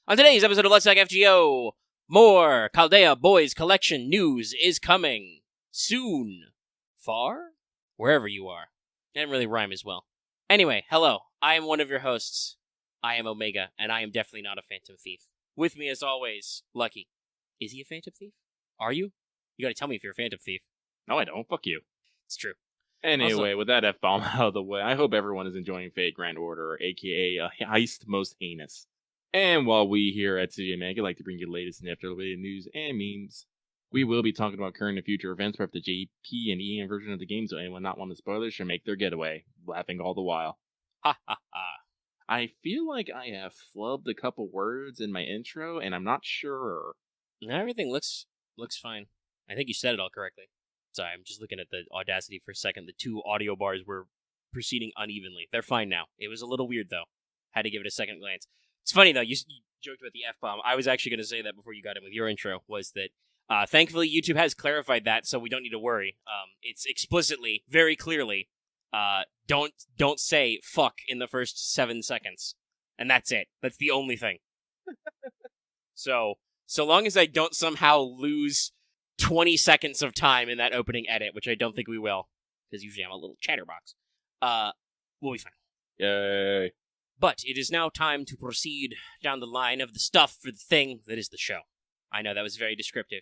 On today's episode of Let's Talk FGO, more Chaldea Boys Collection news is coming soon. Far? Wherever you are. Didn't really rhyme as well. Anyway, hello. I am one of your hosts. I am Omega, and I am definitely not a Phantom Thief. With me, as always, Lucky. Is he a Phantom Thief? Are you? You gotta tell me if you're a Phantom Thief. No, I don't. Fuck you. It's true. Anyway, Also, with that F-bomb out of the way, I hope everyone is enjoying Fate Grand Order, aka Heist Most Heinous. And while we here at CJ Mega like to bring you the latest and after-related news and memes, we will be talking about current and future events for the JP and EM version of the game, so anyone not wanting spoilers should make their getaway, laughing all the while. ha ha ha. I feel like I have flubbed a couple words in my intro, and I'm not sure. Everything looks fine. I think you said it all correctly. Sorry, I'm just looking at the Audacity for a second. The two audio bars were proceeding unevenly. They're fine now. It was a little weird, though. Had to give it a second glance. It's funny, though. You joked about the F-bomb. I was actually going to say that before you got in with your intro, was that thankfully YouTube has clarified that, so we don't need to worry. It's explicitly, very clearly, don't say fuck in the first 7 seconds. And that's it. That's the only thing. So long as I don't somehow lose 20 seconds of time in that opening edit, which I don't think we will, because usually I'm a little chatterbox, we'll be fine. Yay. But it is now time to proceed down the line of the stuff for the thing that is the show. I know that was very descriptive.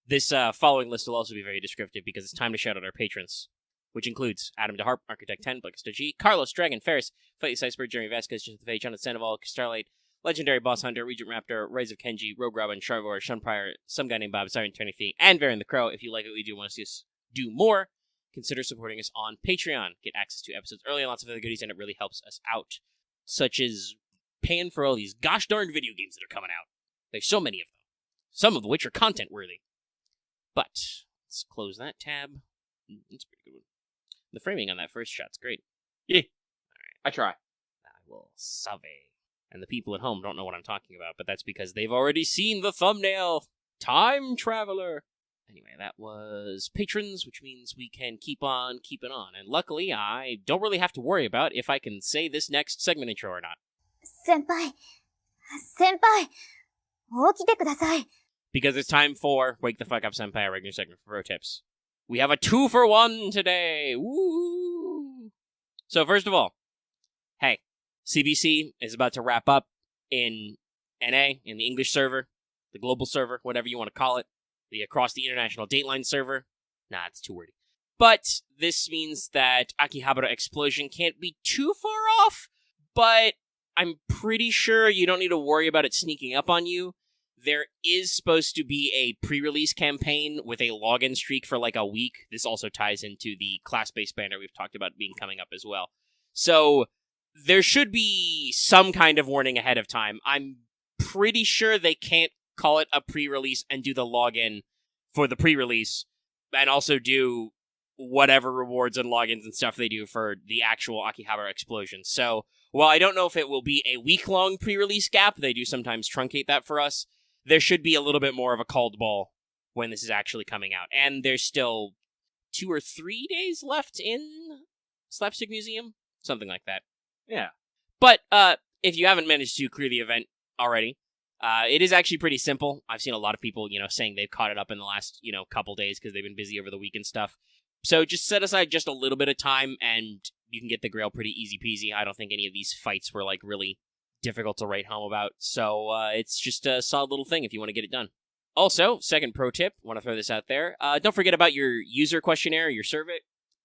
This following list will also be very descriptive because it's time to shout out our patrons, which includes Adam DeHarp, Architect 10, Blackista G, Carlos, Dragon, Ferris, Fighty Iceberg, Jeremy Vasquez, Just the Fate, Jonathan Sandoval, Starlight, Legendary Boss Hunter, Regent Raptor, Rise of Kenji, Rogue Robin, Sharvor, Shun Pryor, some guy named Bob, Siren 23, and Varian the Crow. If you like what we do and want to see us do more, consider supporting us on Patreon. Get access to episodes early and lots of other goodies, and it really helps us out. Such as paying for all these gosh darn video games that are coming out. There's so many of them. Some of which are content worthy. But let's close that tab. That's a pretty good one. The framing on that first shot's great. Yeah. Alright. I try. I will save. And the people at home don't know what I'm talking about, but that's because they've already seen the thumbnail. Time Traveler. Anyway, that was patrons, which means we can keep on keeping on. And luckily, I don't really have to worry about if I can say this next segment intro or not. Senpai, 起きてください. Because it's time for Wake the Fuck Up Senpai, our regular segment for pro tips. We have a 2-for-1 today. Woo! So first of all, hey, CBC is about to wrap up in NA, in the English server, the global server, whatever you want to call it. The across the international Dateline server. Nah, it's too wordy. But this means that Akihabara Explosion can't be too far off, but I'm pretty sure you don't need to worry about it sneaking up on you. There is supposed to be a pre-release campaign with a login streak for like a week. This also ties into the class-based banner we've talked about being coming up as well. So there should be some kind of warning ahead of time. I'm pretty sure they can't call it a pre-release and do the login for the pre-release, and also do whatever rewards and logins and stuff they do for the actual Akihabara Explosion. So, while I don't know if it will be a week-long pre-release gap, they do sometimes truncate that for us, there should be a little bit more of a called ball when this is actually coming out. And there's still 2 or 3 days left in Slapstick Museum? Something like that. Yeah. But, if you haven't managed to clear the event already, it is actually pretty simple. I've seen a lot of people, saying they've caught it up in the last, couple days because they've been busy over the week and stuff. So just set aside just a little bit of time and you can get the grail pretty easy peasy. I don't think any of these fights were, really difficult to write home about. So it's just a solid little thing if you want to get it done. Also, second pro tip, want to throw this out there. Don't forget about your user questionnaire, your survey.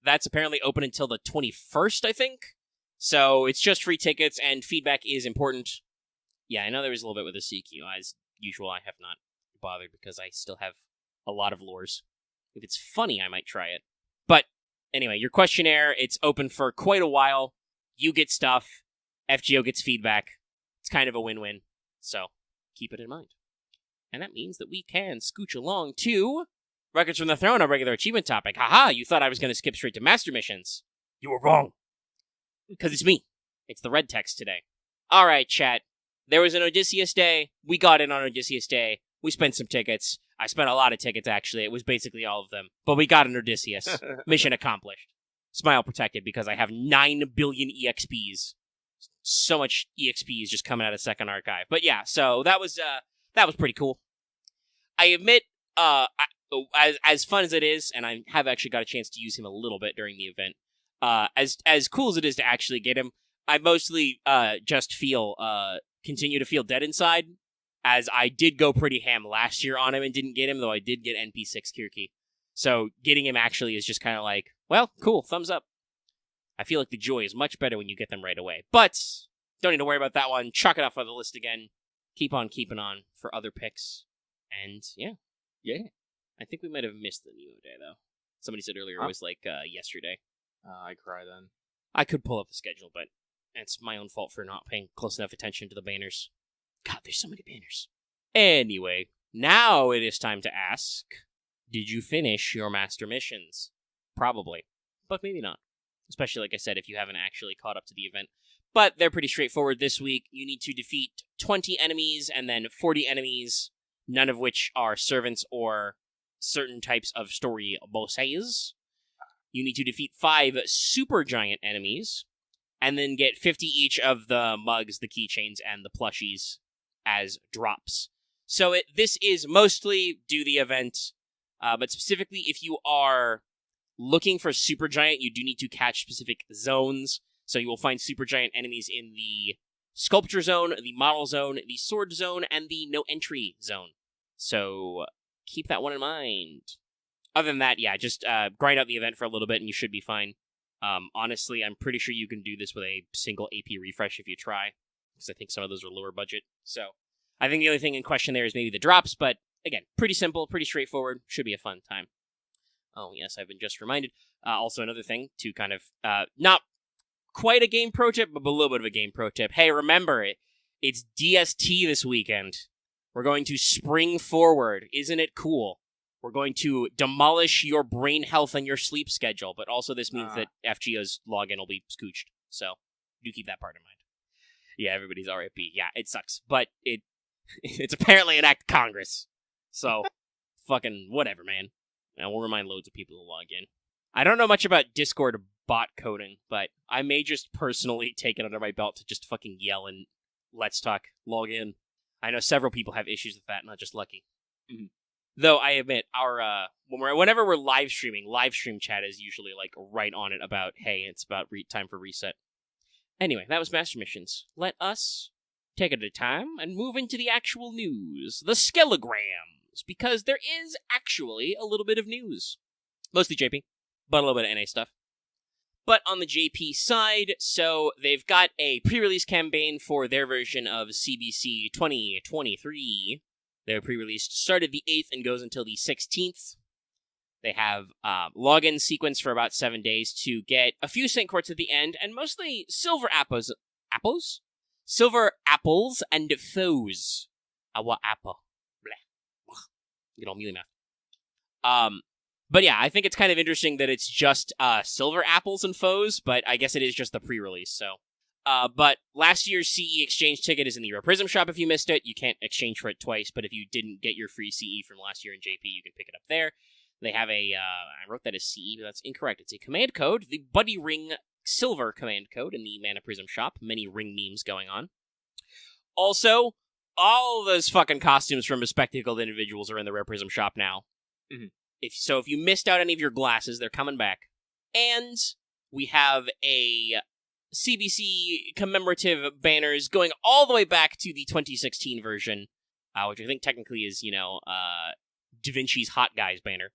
That's apparently open until the 21st, I think. So it's just free tickets and feedback is important. Yeah, I know there was a little bit with the CQ. As usual, I have not bothered because I still have a lot of lures. If it's funny, I might try it. But anyway, your questionnaire, it's open for quite a while. You get stuff. FGO gets feedback. It's kind of a win-win. So keep it in mind. And that means that we can scooch along to Records from the Throne, our regular achievement topic. Haha, you thought I was going to skip straight to Master Missions. You were wrong. Because it's me. It's the red text today. All right, chat. There was an Odysseus Day. We got in on Odysseus Day. We spent some tickets. I spent a lot of tickets, actually. It was basically all of them. But we got an Odysseus. Mission accomplished. Smile protected because I have 9 billion EXPs. so much EXP is just coming out of Second Archive. But yeah, so that was pretty cool. I admit, as fun as it is, and I have actually got a chance to use him a little bit during the event, as cool as it is to actually get him, I mostly just continue to feel dead inside, as I did go pretty ham last year on him and didn't get him, though I did get NP6 Kirky. So getting him actually is just kind of like, well, cool, thumbs up. I feel like the joy is much better when you get them right away. But don't need to worry about that one. Chalk it off on the list again. Keep on keeping on for other picks. And yeah. I think we might have missed the Nemo Day, though. Somebody said earlier it was like yesterday. I cry then. I could pull up the schedule, but it's my own fault for not paying close enough attention to the banners. God, there's so many banners. Anyway, now it is time to ask, did you finish your master missions? Probably, but maybe not. Especially, like I said, if you haven't actually caught up to the event. But they're pretty straightforward this week. You need to defeat 20 enemies and then 40 enemies, none of which are servants or certain types of story bosses. You need to defeat 5 supergiant enemies, and then get 50 each of the mugs, the keychains, and the plushies as drops. So this is mostly do the event, but specifically if you are looking for supergiant, you do need to catch specific zones. So you will find supergiant enemies in the sculpture zone, the model zone, the sword zone, and the no entry zone. So keep that one in mind. Other than that, yeah, just grind out the event for a little bit and you should be fine. Honestly, I'm pretty sure you can do this with a single AP refresh if you try, because I think some of those are lower budget. So I think the only thing in question there is maybe the drops, but again, pretty simple, pretty straightforward, should be a fun time. Oh, yes, I've been just reminded. Also, another thing to kind of, not quite a game pro tip, but a little bit of a game pro tip. Hey, remember, it's DST this weekend. We're going to spring forward. Isn't it cool? We're going to demolish your brain health and your sleep schedule, but also this means that FGO's login will be scooched. So, do keep that part in mind. Yeah, everybody's RIP. Yeah, it sucks, but it's apparently an act of Congress. So, fucking whatever, man. And we'll remind loads of people to log in. I don't know much about Discord bot coding, but I may just personally take it under my belt to just fucking yell and let's talk, log in. I know several people have issues with that, not just Lucky. Mm-hmm. Though I admit, our whenever we're live streaming, live stream chat is usually like right on it about, hey, it's about time for reset. Anyway, that was Master Missions. Let us take it at a time and move into the actual news, the Skelograms, because there is actually a little bit of news. Mostly JP, but a little bit of NA stuff. But on the JP side, so they've got a pre-release campaign for their version of CBC 2023. Their pre-release started the 8th and goes until the 16th. They have login sequence for about 7 days to get a few Saint Quartz at the end, and mostly silver apples? Silver apples and foes. What apple? Bleh. Get all mealy mouth. But yeah, I think it's kind of interesting that it's just silver apples and foes, but I guess it is just the pre-release, so. But last year's CE exchange ticket is in the Rare Prism shop if you missed it. You can't exchange for it twice, but if you didn't get your free CE from last year in JP, you can pick it up there. They have I wrote that as CE, but that's incorrect. It's a command code, the Buddy Ring Silver command code in the Mana Prism shop. Many ring memes going on. Also, all those fucking costumes from Bespectacled Individuals are in the Rare Prism shop now. Mm-hmm. If you missed out any of your glasses, they're coming back. And we have a CBC commemorative banners going all the way back to the 2016 version, which I think technically is, Da Vinci's Hot Guys banner.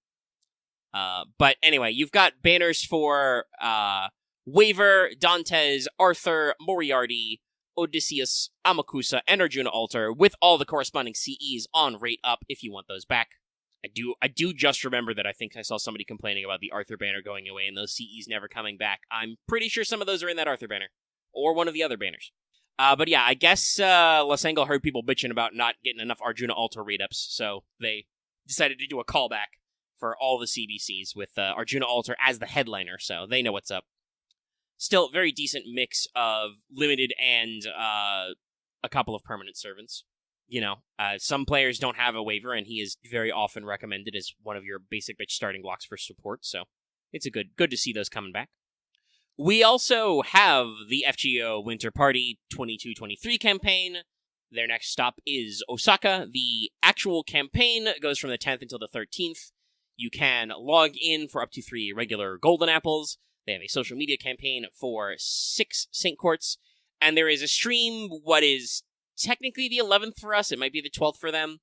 But anyway, you've got banners for Waver, Dantes, Arthur, Moriarty, Odysseus, Amakusa, and Arjuna Altar, with all the corresponding CEs on rate up if you want those back. I do just remember that I think I saw somebody complaining about the Arthur banner going away and those CEs never coming back. I'm pretty sure some of those are in that Arthur banner. Or one of the other banners. But yeah, I guess Lasengal heard people bitching about not getting enough Arjuna Altar rate-ups, so they decided to do a callback for all the CBCs with Arjuna Altar as the headliner, so they know what's up. Still, very decent mix of limited and a couple of permanent servants. Some players don't have a waiver, and he is very often recommended as one of your basic bitch starting blocks for support, so it's good to see those coming back. We also have the FGO Winter Party 22-23 campaign. Their next stop is Osaka. The actual campaign goes from the 10th until the 13th. You can log in for up to 3 regular golden apples. They have a social media campaign for 6 Saint Courts. And there is a stream, what is technically the 11th for us. It might be the 12th for them.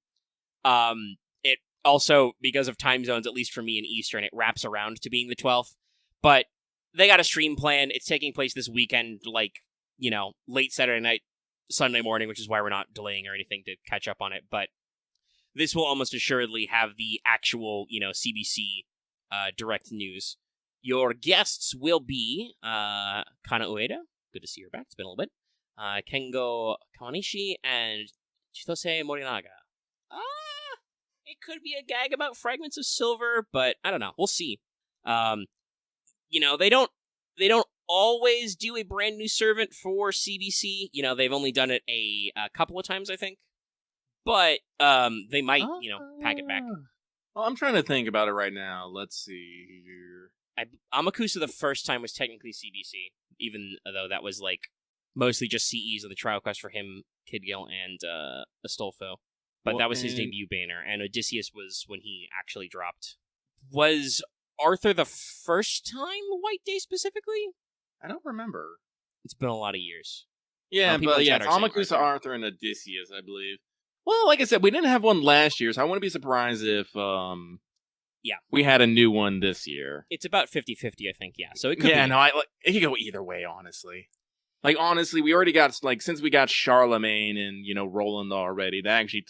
It also, because of time zones, at least for me in Eastern, it wraps around to being the 12th. But they got a stream plan. It's taking place this weekend, late Saturday night, Sunday morning, which is why we're not delaying or anything to catch up on it. But this will almost assuredly have the actual, CBC direct news. Your guests will be Kana Ueda. Good to see her back. It's been a little bit. Kengo Kawanishi and Chitose Morinaga. It could be a gag about fragments of silver, but I don't know. We'll see. They don't always do a brand new servant for CBC. They've only done it a couple of times, I think. But they might, pack it back. Well, I'm trying to think about it right now. Let's see here. Amakusa the first time was technically CBC, even though that was mostly just CEs on the trial quest for him, Kid Gil, and Astolfo. But that was his debut banner, and Odysseus was when he actually dropped. Was Arthur the first time White Day specifically? I don't remember. It's been a lot of years. Yeah, but yeah, it's Amakusa, Arthur, and Odysseus, I believe. Well, like I said, we didn't have one last year, so I wouldn't be surprised if we had a new one this year. It's about 50-50, I think, yeah. So it could be. Yeah, no, it could go either way, honestly. Honestly, we already got, since we got Charlemagne and, Roland already, that actually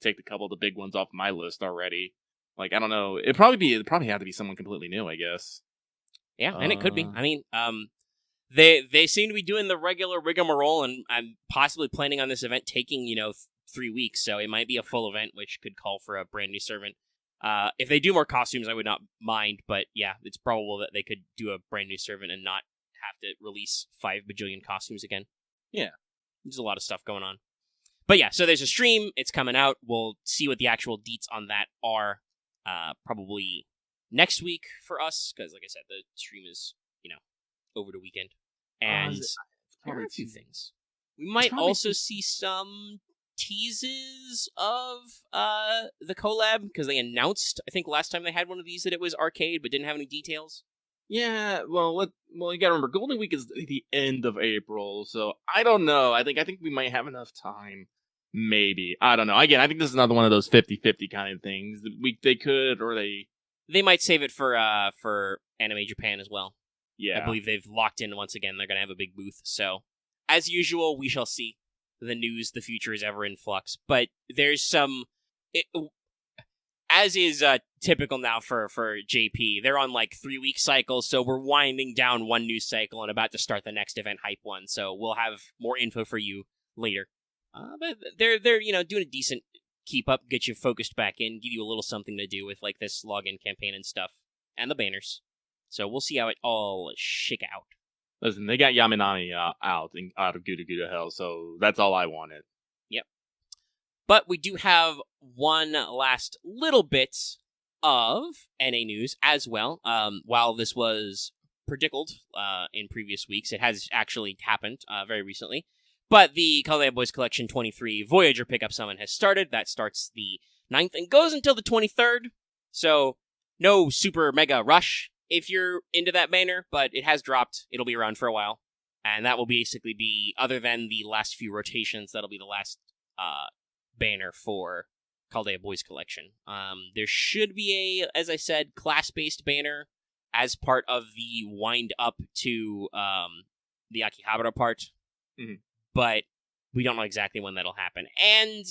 take a couple of the big ones off my list already. I don't know. It'd probably have to be someone completely new, I guess. Yeah, and it could be. I mean, they seem to be doing the regular rigmarole, and I'm possibly planning on this event taking, 3 weeks, so it might be a full event, which could call for a brand new servant. If they do more costumes, I would not mind, but yeah, it's probable that they could do a brand new servant and not have to release 5 bajillion costumes again. Yeah. There's a lot of stuff going on. But yeah, so there's a stream, it's coming out, we'll see what the actual deets on that are, probably next week for us, because like I said, the stream is, over the weekend. And there are a few things. We might also see some teases of the collab, because they announced, I think last time they had one of these, that it was arcade, but didn't have any details. Yeah, well, you gotta remember, Golden Week is the end of April, so I don't know. I think we might have enough time. Maybe. I don't know. Again, I think this is another one of those 50-50 kind of things. They could, or they might save it for Anime Japan as well. Yeah. I believe they've locked in once again. They're going to have a big booth. So, as usual, we shall see. The news, the future is ever in flux. But there's some... as is typical now for JP, they're on 3-week cycles, so we're winding down one news cycle and about to start the next event hype one. So we'll have more info for you later. But they're doing a decent keep up, get you focused back in, give you a little something to do with this login campaign and stuff, and the banners. So we'll see how it all shake out. Listen, they got Yaminami out of Gouda Gouda Hell, so that's all I wanted. Yep. But we do have one last little bit of NA news as well. While this was predicted in previous weeks, it has actually happened very recently. But the Kalea Boys Collection 23 Voyager Pickup Summon has started. That starts the 9th and goes until the 23rd. So, no super mega rush if you're into that banner, but it has dropped. It'll be around for a while. And that will basically be, other than the last few rotations, that'll be the last banner for Caldea Boys Collection. There should be a, as I said, class-based banner as part of the wind up to the Akihabara part. Mm-hmm. But we don't know exactly when that'll happen. And,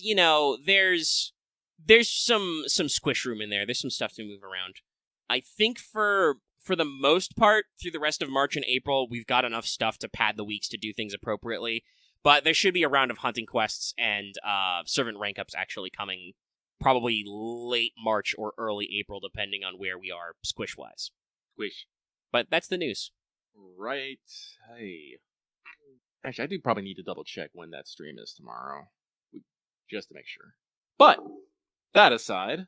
there's some squish room in there. There's some stuff to move around. I think for the most part, through the rest of March and April, we've got enough stuff to pad the weeks to do things appropriately. But there should be a round of hunting quests and servant rank ups actually coming probably late March or early April, depending on where we are squish-wise. Squish. But that's the news. Right. Hey. Actually, I do probably need to double check when that stream is tomorrow, just to make sure. But, that aside,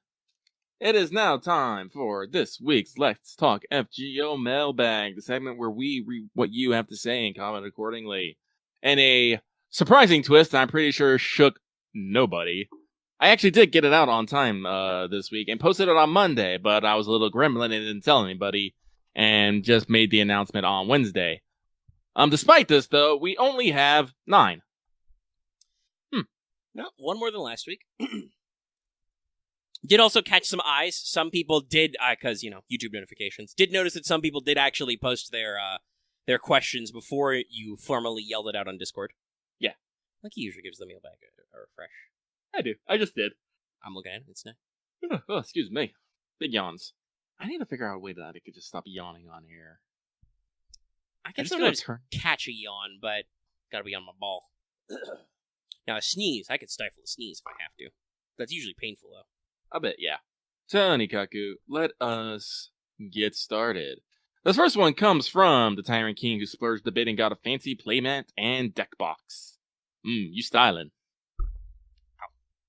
It is now time for this week's Let's Talk FGO Mailbag, the segment where we read what you have to say and comment accordingly. And a surprising twist, I'm pretty sure shook nobody. I actually did get it out on time this week and posted it on Monday, but I was a little gremlin and didn't tell anybody and just made the announcement on Wednesday. Despite this, though, we only have 9. No, one more than last week. Did also catch some eyes. Some people did, because, YouTube notifications, did notice that some people did actually post their questions before you formally yelled it out on Discord. Yeah. Like he usually gives the mailbag a refresh. I do. I just did. I'm looking at it. It's nice. Oh, excuse me. Big yawns. I need to figure out a way that I could just stop yawning on here. I can sometimes catch a yawn, but gotta be on my ball. Now, a sneeze, I could stifle a sneeze if I have to. That's usually painful, though. I bet, yeah. Tonikaku, let us get started. This first one comes from the Tyrant King who splurged a bit and got a fancy playmat and deck box. You styling.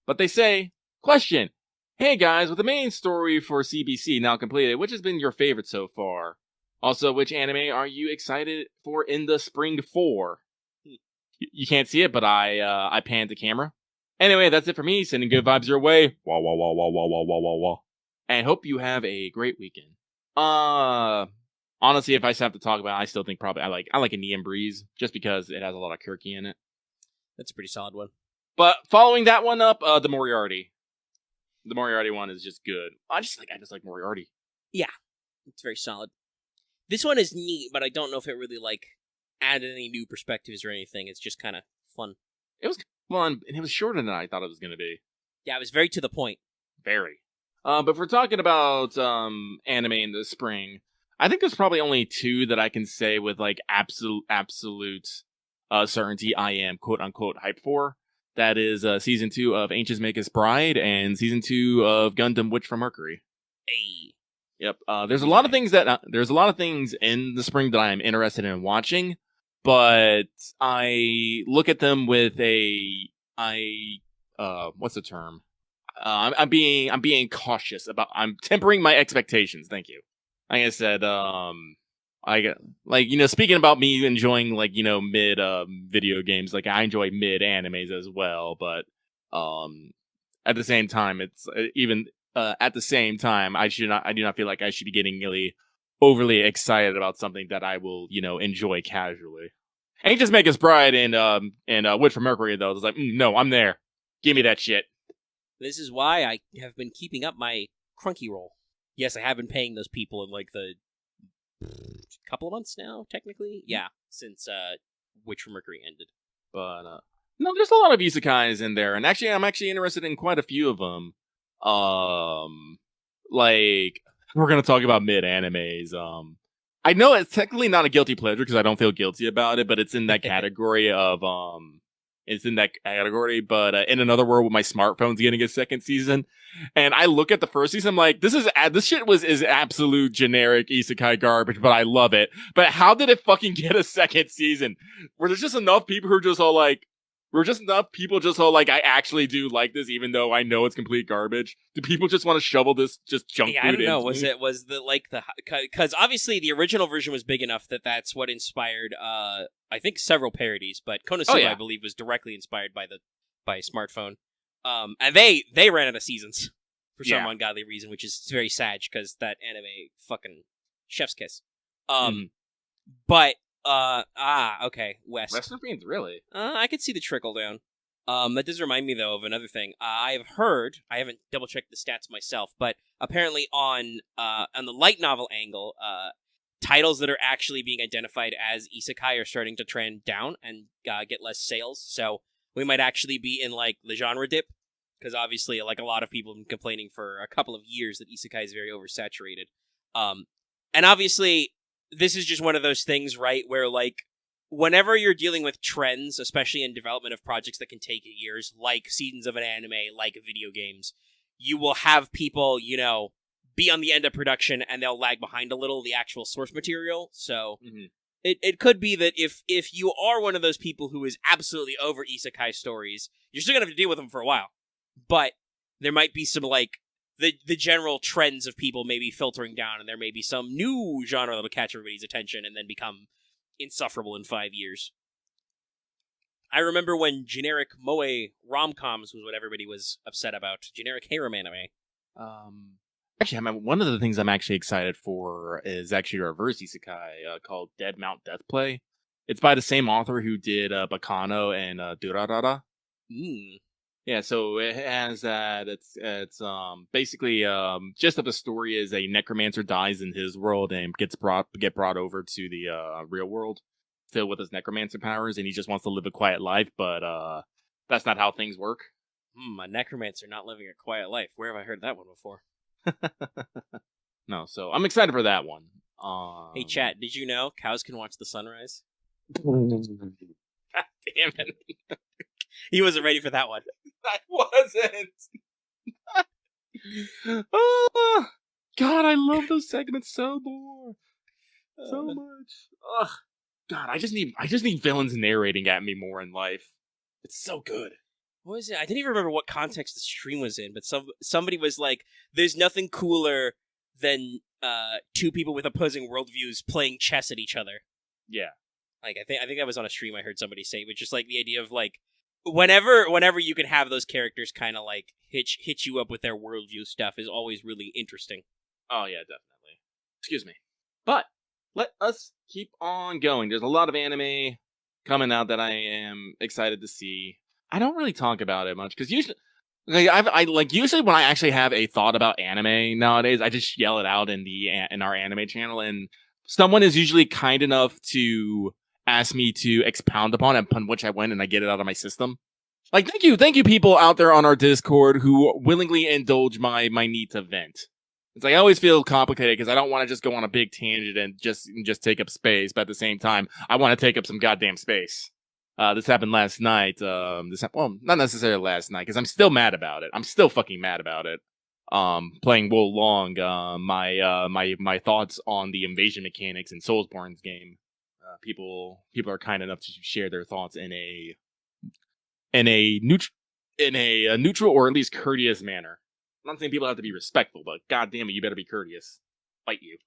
But they say, question, hey guys, with the main story for CBC now completed, which has been your favorite so far? Also, which anime are you excited for in the spring for? You can't see it, but I panned the camera. Anyway, that's it for me. Sending good vibes your way. Wah, wah, wah, wah, wah, wah, wah, wah, wah. And hope you have a great weekend. Honestly, if I have to talk about it, I still think probably I like a Neon Breeze, just because it has a lot of Kirky in it. That's a pretty solid one. But following that one up, the Moriarty. The Moriarty one is just good. I just like Moriarty. Yeah, it's very solid. This one is neat, but I don't know if it really added any new perspectives or anything. It's just kind of fun. It was fun, and it was shorter than I thought it was going to be. Yeah, it was very to the point. Very. But if we're talking about anime in the spring, I think there's probably only 2 that I can say with absolute certainty I am quote unquote hyped for. That is season 2 of Ancients Magus Bride and season 2 of Gundam Witch from Mercury. Hey. Yep. There's a lot of things in the spring that I am interested in watching, but I look at them with what's the term? I'm being cautious about. I'm tempering my expectations. Thank you. Like I said, speaking about me enjoying mid video games, I enjoy mid animes as well, but at the same time, it's even. At the same time, I do not feel like I should be getting really overly excited about something that I will, enjoy casually. Ancients Magus Bride and Witch from Mercury, though, it's like, no, I'm there. Give me that shit. This is why I have been keeping up my Crunchyroll. Yes, I have been paying those people in the couple of months now, technically. Yeah, since Witch from Mercury ended. But no, there's a lot of isekais in there, and actually, I'm actually interested in quite a few of them. We're gonna talk about mid animes. I know it's technically not a guilty pleasure because I don't feel guilty about it, but it's in that category of But in another world, with my smartphone's getting a second season, and I look at the first season, I'm like, this shit is absolute generic isekai garbage, but I love it. But how did it fucking get a second season? Where there's just enough people who are just all I actually do like this, even though I know it's complete garbage. Do people just want to shovel this junk food in? I don't know. Because obviously the original version was big enough that's what inspired, I think, several parodies, but Konosuba, I believe, was directly inspired by a smartphone. And they ran out of seasons for some ungodly reason, which is very sad, because that anime fucking chef's kiss. But, okay, West. Western Fiends, really? I could see the trickle down. That does remind me, though, of another thing. I have heard, I haven't double-checked the stats myself, but apparently on the light novel angle, titles that are actually being identified as isekai are starting to trend down and get less sales, so we might actually be in, the genre dip, because obviously, a lot of people have been complaining for a couple of years that isekai is very oversaturated. And obviously, this is just one of those things, right, where, whenever you're dealing with trends, especially in development of projects that can take years, like seasons of an anime, like video games, you will have people, be on the end of production and they'll lag behind a little the actual source material. So it could be that if you are one of those people who is absolutely over isekai stories, you're still going to have to deal with them for a while. But there might be some, the general trends of people maybe filtering down, and there may be some new genre that'll catch everybody's attention and then become insufferable in 5 years. I remember when generic moe rom-coms was what everybody was upset about. Generic harem anime. Actually, one of the things I'm actually excited for is actually a reverse isekai called Dead Mount Death Play. It's by the same author who did Bacano and Durarara. Yeah, so it has that. It's basically gist of the story is a necromancer dies in his world and get brought over to the real world, filled with his necromancer powers, and he just wants to live a quiet life, but that's not how things work. A necromancer not living a quiet life. Where have I heard that one before? No, so I'm excited for that one. Hey, chat, did you know cows can watch the sunrise? God damn it. He wasn't ready for that one. I wasn't. Oh, God, I love those segments so much. Ugh. God, I just need villains narrating at me more in life. It's so good. What was it? I didn't even remember what context the stream was in, but somebody was like, "There's nothing cooler than two people with opposing worldviews playing chess at each other." Yeah. Like I think that was on a stream I heard somebody say, but just like the idea of like whenever you can have those characters kind of like hit you up with their worldview stuff is always really interesting. Oh yeah, definitely. Excuse me. But let us keep on going. There's a lot of anime coming out that I am excited to see. I don't really talk about it much because usually, usually when I actually have a thought about anime nowadays, I just yell it out in our anime channel, and someone is usually kind enough to ask me to expound upon which I went, and I get it out of my system. Like, thank you, people out there on our Discord who willingly indulge my need to vent. It's like I always feel complicated because I don't want to just go on a big tangent and just take up space, but at the same time, I want to take up some goddamn space. This happened last night. Well, not necessarily last night because I'm still mad about it. I'm still fucking mad about it. Playing Wo Long, my thoughts on the invasion mechanics in Soulsborne's game. People are kind enough to share their thoughts in a neutral or at least courteous manner. I'm not saying people have to be respectful, but goddamn it, you better be courteous. Fight you.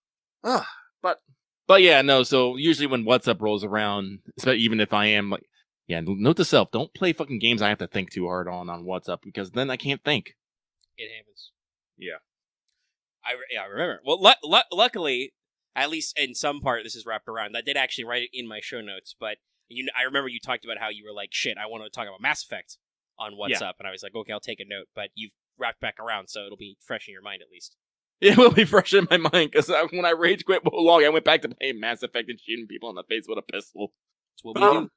But yeah, no. So usually when What's Up rolls around, even if I am like, yeah, note to self: don't play fucking games I have to think too hard on What's Up because then I can't think. It happens. Yeah. I remember. Well, luckily, at least in some part, this is wrapped around. I did actually write it in my show notes, but I remember you talked about how you were like, shit, I want to talk about Mass Effect on What's Up, and I was like, okay, I'll take a note, but you've wrapped back around, so it'll be fresh in your mind at least. It will be fresh in my mind, because when I rage quit Wo Long, I went back to playing Mass Effect and shooting people in the face with a pistol. That's what we do. All right.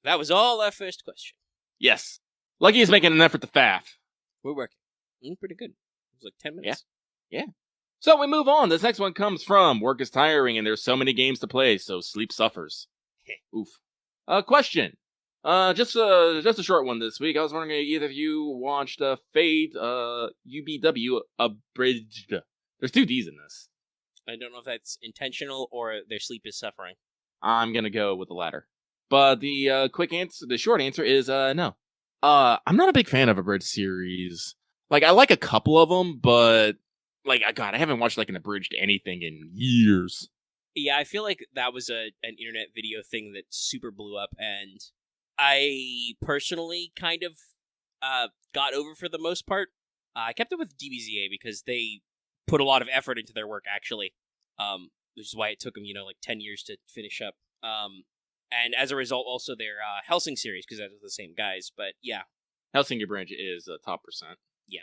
That was all our first question. Yes. Lucky is making an effort to faff. We're working. Pretty good. It was like 10 minutes. Yeah. So we move on. This next one comes from work is tiring and there's so many games to play, so sleep suffers. Oof. Question. Just a short one this week. I was wondering if either of you watched Fate UBW Abridged. There's 2 D's in this. I don't know if that's intentional or their sleep is suffering. I'm gonna go with the latter. But the short answer is no. I'm not a big fan of Abridged series. Like, I like a couple of them, but like, I haven't watched like an abridged anything in years. Yeah, I feel like that was an internet video thing that super blew up, and I personally kind of got over for the most part. I kept it with DBZA because they put a lot of effort into their work, actually, which is why it took them, like 10 years to finish up. And as a result, also their Helsing series, because that's the same guys. But yeah, Helsing Branch is top percent. Yeah,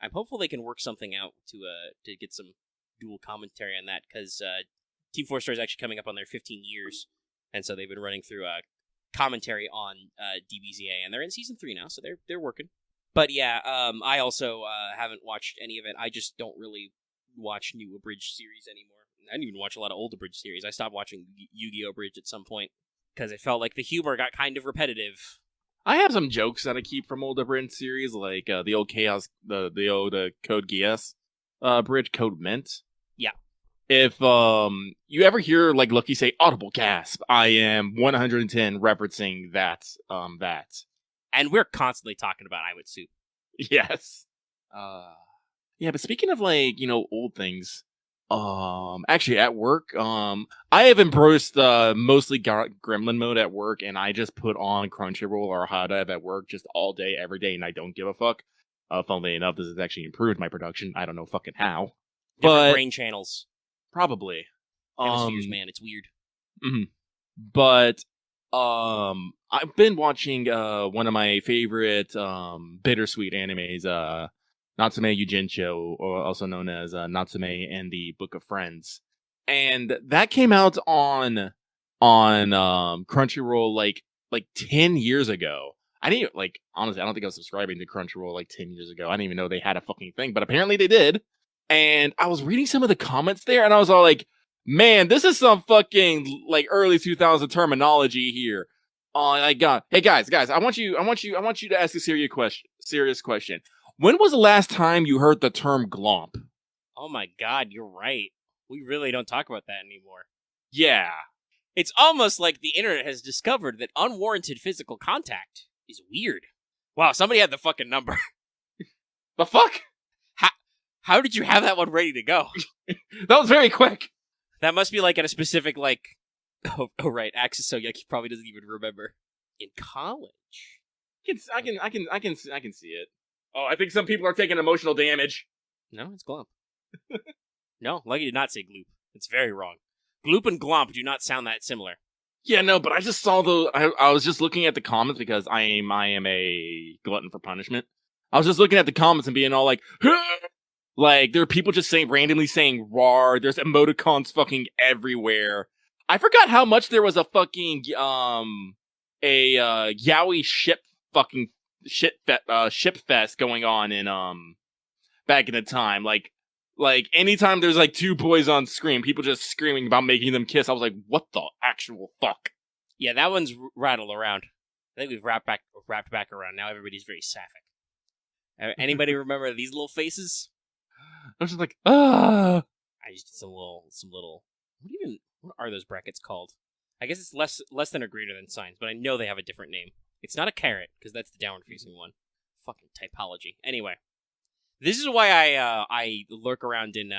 I'm hopeful they can work something out to get some dual commentary on that, because Team 4 Star is actually coming up on their 15 years, and so they've been running through commentary on DBZA, and they're in season 3 now, so they're working. But yeah, I also haven't watched any of it. I just don't really watch new abridged series anymore. I didn't even watch a lot of old abridged series. I stopped watching Yu-Gi-Oh! Abridged at some point because it felt like the humor got kind of repetitive. I have some jokes that I keep from old abridged series, like the old Chaos, the old Code Geass abridged Code Mint. Yeah. If you ever hear like Lucky say audible gasp, I am 110 referencing that. And we're constantly talking about I Would Soup. Yes. Yeah, but speaking of like, old things, actually at work, I have embraced mostly gremlin mode at work, and I just put on Crunchyroll or Hot Dive at work just all day, every day, and I don't give a fuck. Funnily enough, this has actually improved my production. I don't know fucking how, Different but brain channels. probably. Hemispheres, man. It's weird. Mhm. But I've been watching one of my favorite bittersweet animes, Natsume Yujincho, or also known as Natsume and the Book of Friends. And that came out on Crunchyroll like 10 years ago. I didn't like honestly, I don't think I was subscribing to Crunchyroll like 10 years ago. I didn't even know they had a fucking thing, but apparently they did. And I was reading some of the comments there and I was all like, man, this is some fucking like early 2000 terminology here. Oh my god! Hey guys, I want you to ask a serious question. When was the last time you heard the term glomp? Oh my god, you're right. We really don't talk about that anymore. Yeah. It's almost like the internet has discovered that unwarranted physical contact is weird. Wow, somebody had the fucking number. The fuck? How did you have that one ready to go? That was very quick. That must be like at a specific like. Oh right, Axis Soyuki probably doesn't even remember. In college, I can see it. Oh, I think some people are taking emotional damage. no, it's glomp. No, Lucky did not say gloop. It's very wrong. Gloop and glomp do not sound that similar. Yeah, no, but I just saw I was just looking at the comments because I am a glutton for punishment. I was just looking at the comments and being all like, like there are people just randomly saying "rar." There's emoticons fucking everywhere. I forgot how much there was a fucking yaoi ship fest going on in back in the time. Like anytime there's like two boys on screen, people just screaming about making them kiss. I was like, what the actual fuck? Yeah, that one's rattled around. I think we've wrapped back around. Now everybody's very sapphic. Anybody remember these little faces? I was just like, ah. I just did some little. What are those brackets called? I guess it's less than or greater than signs, but I know they have a different name. It's not a caret because that's the downward facing one. Fucking typology. Anyway, this is why I lurk around in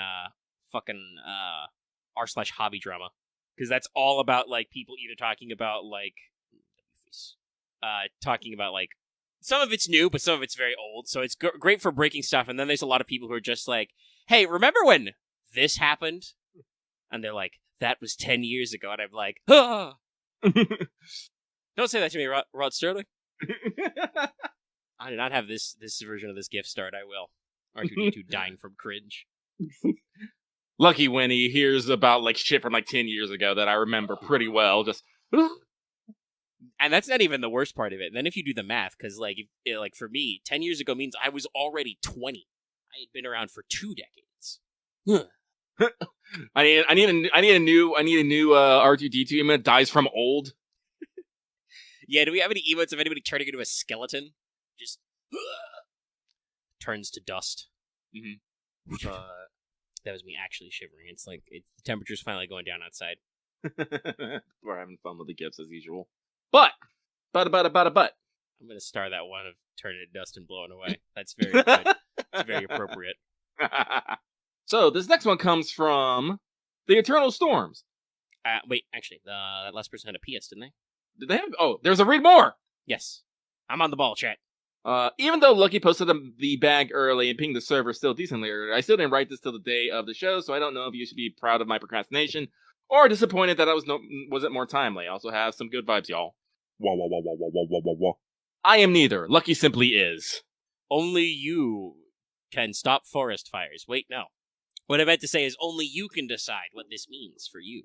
fucking r/hobby drama, because that's all about like people either talking about like some of it's new, but some of it's very old. So it's great for breaking stuff. And then there's a lot of people who are just like, hey, remember when this happened? And they're like, that was 10 years ago. And I'm like, ah! Don't say that to me, Rod Sterling. I did not have this version of this gift start. I will. R2D2 dying from cringe. Lucky when he hears about like shit from like 10 years ago that I remember pretty well. Just and that's not even the worst part of it. Then if you do the math, because like for me, 10 years ago means I was already 20. I had been around for 2 decades. I need a new R2D2 emote that dies from old. Yeah, do we have any emotes of anybody turning into a skeleton? Just turns to dust. Mm-hmm. That was me actually shivering. It's like the temperature's finally going down outside. We're having fun with the gifts as usual. But. I'm gonna star that one of turning to dust and blowing away. That's very good. It's very appropriate. So this next one comes from the Eternal Storms. Wait, actually, that last person had a PS, didn't they? Did they have? Oh, there's a read more. Yes, I'm on the ball, chat. Even though Lucky posted the bag early and pinged the server still decently early, I still didn't write this till the day of the show, so I don't know if you should be proud of my procrastination or disappointed that I wasn't more timely. I also have some good vibes, y'all. Wah. I am neither. Lucky simply is. Only you can stop forest fires. Wait, no. What I meant to say is only you can decide what this means for you.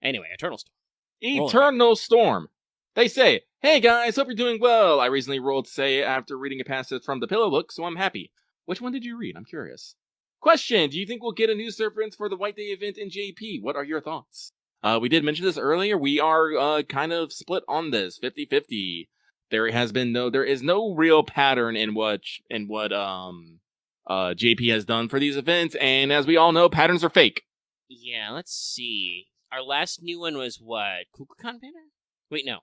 Anyway, Eternal Storm. Eternal Storm. They say, hey guys, hope you're doing well. I recently rolled say after reading a passage from the Pillow Book, so I'm happy. Which one did you read? I'm curious. Question, do you think we'll get a new reference for the White Day event in JP? What are your thoughts? We did mention this earlier. We are kind of split on this, 50-50. There is no real pattern in what JP has done for these events, and as we all know, patterns are fake. Yeah, let's see. Our last new one was what? Kukulkan banner? Wait, no.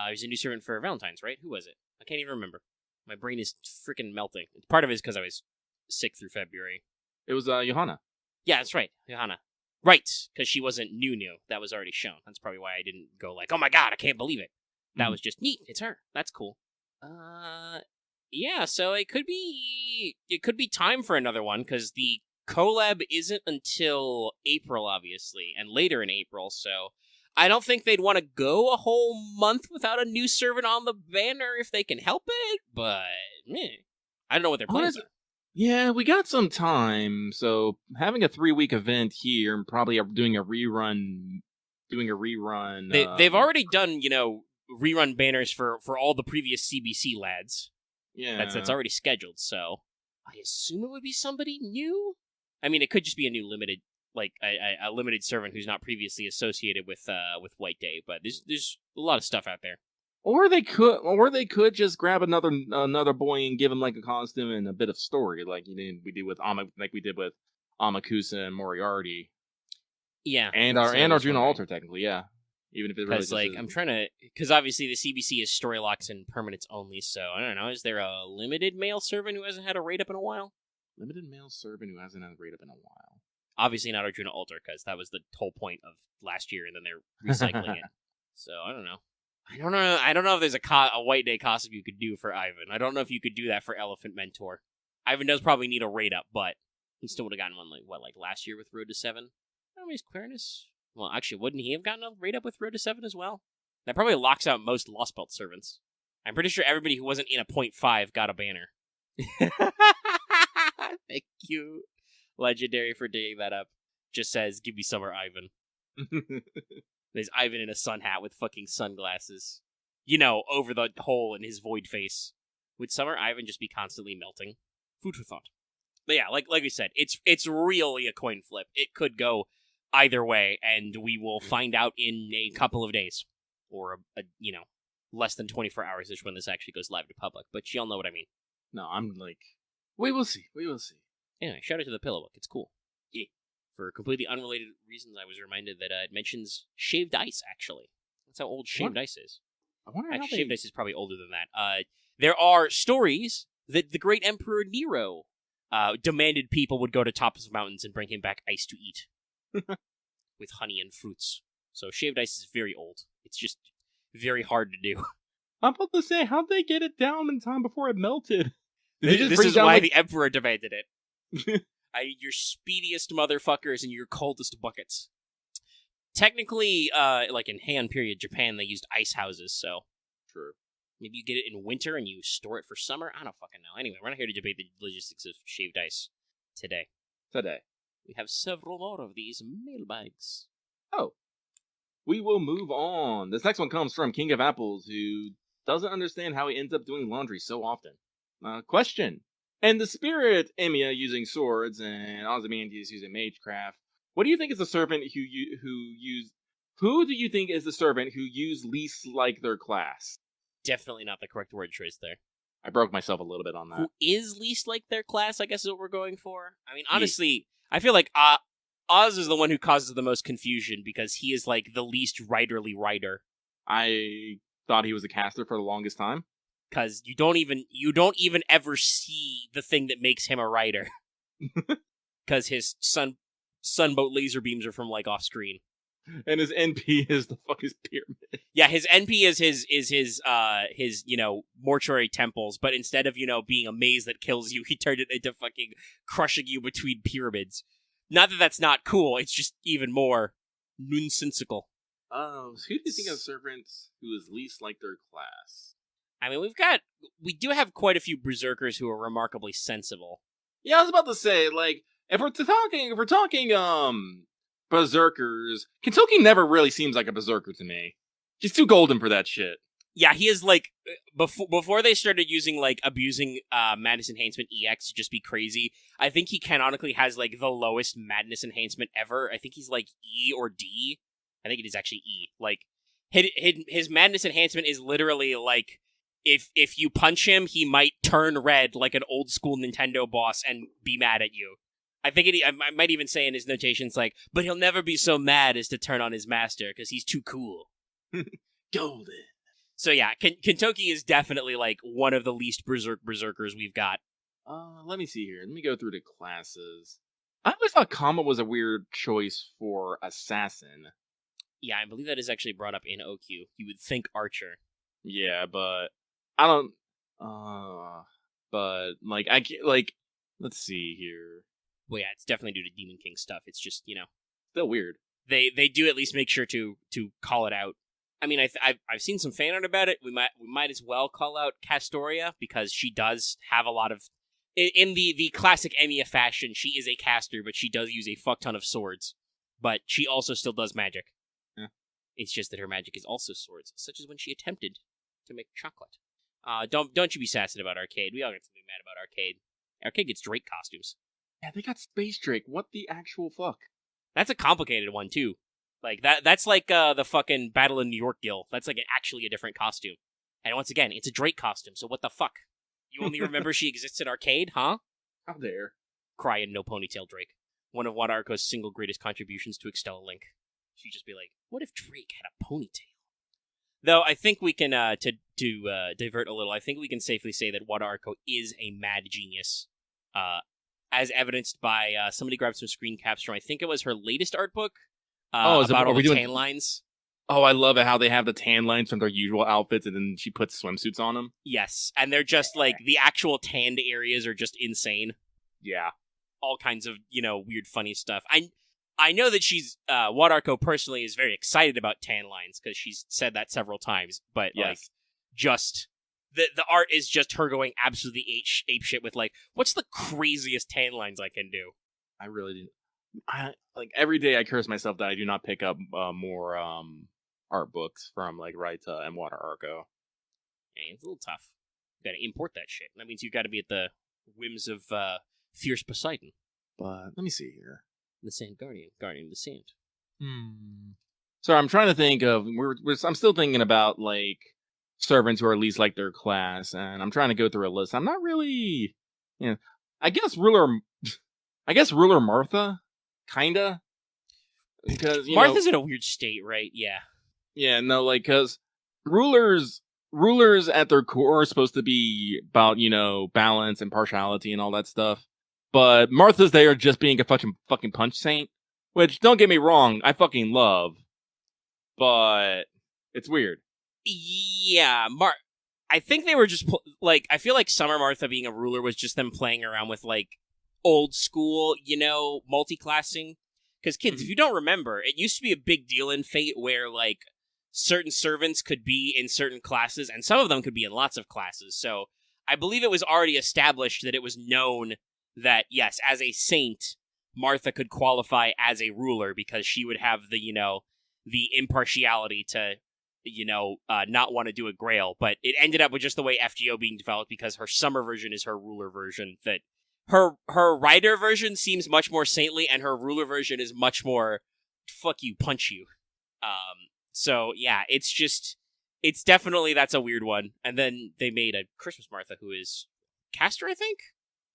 There's a new servant for Valentine's, right? Who was it? I can't even remember. My brain is freaking melting. Part of it is because I was sick through February. It was Johanna. Yeah, that's right, Johanna. Right, because she wasn't new. That was already shown. That's probably why I didn't go like, oh my god, I can't believe it. That was just neat. It's her. That's cool. Yeah, so it could be time for another one, because the collab isn't until April, obviously, and later in April, so I don't think they'd want to go a whole month without a new servant on the banner if they can help it, but I don't know what their plans are. Yeah, we got some time, so having a 3-week event here and probably doing a rerun. They've already done, rerun banners for all the previous CBC lads. Yeah, that's already scheduled. So I assume it would be somebody new. I mean, it could just be a new limited, like a limited servant who's not previously associated with White Day. But there's a lot of stuff out there. Or they could just grab another boy and give him like a costume and a bit of story, like we did with Amakusa and Moriarty. Yeah, and Arjuna Alter technically, yeah. Even if it really like I'm trying to, because obviously the CBC is story locks and permanents only. So I don't know. Is there a limited male servant who hasn't had a raid up in a while? Limited male servant who hasn't had a raid up in a while. Obviously not Arjuna Alter, because that was the whole point of last year, and then they're recycling it. So I don't know. I don't know if there's a White Day costume you could do for Ivan. I don't know if you could do that for Elephant Mentor. Ivan does probably need a raid up, but he still would have gotten one like last year with Road to 7. I don't know, he's Quernus. Well, actually, wouldn't he have gotten a raid up with Road to 7 as well? That probably locks out most Lost Belt servants. I'm pretty sure everybody who wasn't in a 0.5 got a banner. Thank you, Legendary, for digging that up. Just says, give me Summer Ivan. There's Ivan in a sun hat with fucking sunglasses. Over the hole in his void face. Would Summer Ivan just be constantly melting? Food for thought. But yeah, like we said, it's really a coin flip. It could go either way, and we will find out in a couple of days. Or, less than 24 hours is when this actually goes live to public. But y'all know what I mean. No, I'm like, we will see. Anyway, shout out to the Pillow Book. It's cool. Yeah. For completely unrelated reasons, I was reminded that it mentions shaved ice, actually. That's how old shaved ice is. I wonder how shaved ice is probably older than that. There are stories that the great Emperor Nero demanded people would go to tops of mountains and bring him back ice to eat. With honey and fruits. So shaved ice is very old. It's just very hard to do. I'm about to say, how'd they get it down in time before it melted? This is why the Emperor demanded it. Your speediest motherfuckers and your coldest buckets. Technically, like in Heian period Japan, they used ice houses, so... True. Maybe you get it in winter and you store it for summer? I don't fucking know. Anyway, we're not here to debate the logistics of shaved ice today. We have several more of these mailbags. Oh. We will move on. This next one comes from King of Apples, who doesn't understand how he ends up doing laundry so often. Question. And the spirit Emiya using swords and Ozymandias using magecraft, what do you think is the servant who do you think is the servant who used least like their class? Definitely not the correct word choice there. I broke myself a little bit on that. Who is least like their class, I guess is what we're going for. I mean, honestly, I feel like Oz is the one who causes the most confusion because he is like the least writerly writer. I thought he was a caster for the longest time. Because you don't even ever see the thing that makes him a writer. Because his sunboat laser beams are from like off screen. And his NP is the fucking pyramid. Yeah, his NP is his mortuary temples, but instead of being a maze that kills you, he turned it into fucking crushing you between pyramids. Not that that's not cool, it's just even more nonsensical. Oh, who do you think of servants who is least like their class? I mean, we do have quite a few berserkers who are remarkably sensible. Yeah, I was about to say, like, if we're talking berserkers, Kentucky never really seems like a berserker to me. He's too golden for that shit. Yeah, he is like before they started using like abusing Madness Enhancement EX to just be crazy. I think he canonically has like the lowest Madness Enhancement ever. I think he's like E or D. I think it is actually E. Like his Madness Enhancement is literally like if you punch him, he might turn red like an old school Nintendo boss and be mad at you. I think I might even say in his notations like, but he'll never be so mad as to turn on his master because he's too cool. Golden. So yeah, Kentucky is definitely like one of the least berserkers we've got. Let me see here. Let me go through the classes. I always thought Kama was a weird choice for assassin. Yeah, I believe that is actually brought up in OQ. You would think Archer. Yeah, but I don't. But like I can't, like. Let's see here. Well, yeah, it's definitely due to Demon King stuff. It's just Still weird. they do at least make sure to call it out. I mean, I've seen some fan art about it. We might as well call out Castoria because she does have a lot of in the classic Emiya fashion. She is a caster, but she does use a fuck ton of swords. But she also still does magic. Yeah. It's just that her magic is also swords, such as when she attempted to make chocolate. Don't you be sassing about Arcade. We all get something mad about Arcade. Arcade gets Drake costumes. Yeah, they got Space Drake. What the actual fuck? That's a complicated one too. Like that's like the fucking Battle in New York Gil. That's like actually a different costume. And once again, it's a Drake costume, so what the fuck? You only remember she exists in Arcade, huh? How dare. Crying no ponytail Drake. One of Wadarko's single greatest contributions to Extella Link. She'd just be like, what if Drake had a ponytail? Though I think we can to divert a little, I think we can safely say that Wadarko is a mad genius. As evidenced by somebody grabbed some screen caps from I think it was her latest art book. About all the tan lines. Oh, I love it how they have the tan lines from their usual outfits and then she puts swimsuits on them. Yes, and they're just like the actual tanned areas are just insane. Yeah. All kinds of, weird funny stuff. I know that she's Wadarko personally is very excited about tan lines because she's said that several times, but like just the art is just her going absolutely ape shit with like, what's the craziest tan lines I can do? I really didn't. Like every day I curse myself that I do not pick up more art books from like Raita and Wadarko. Hey, it's a little tough. You gotta import that shit. That means you gotta be at the whims of Fierce Poseidon. But let me see here. The Sand Guardian of the Sand. So I'm trying to think of I'm still thinking about like servants who are at least like their class, and I'm trying to go through a list. I'm not really, I guess Ruler Martha, kinda, because Martha's in a weird state, right? Yeah. Yeah, no, like because rulers at their core are supposed to be about balance and partiality and all that stuff. But Martha's there just being a fucking punch saint, which, don't get me wrong, I fucking love. But it's weird. Yeah, I think they were just, I feel like Summer Martha being a ruler was just them playing around with, old school, multi-classing. Because, kids, if you don't remember, it used to be a big deal in Fate where, certain servants could be in certain classes, and some of them could be in lots of classes. So, I believe it was already established that it was known that, yes, as a saint, Martha could qualify as a ruler because she would have the impartiality to, not want to do a grail. But it ended up with just the way FGO being developed because her summer version is her ruler version. That her rider version seems much more saintly and her ruler version is much more fuck you, punch you. So, yeah, it's definitely, that's a weird one. And then they made a Christmas Martha who is caster, I think?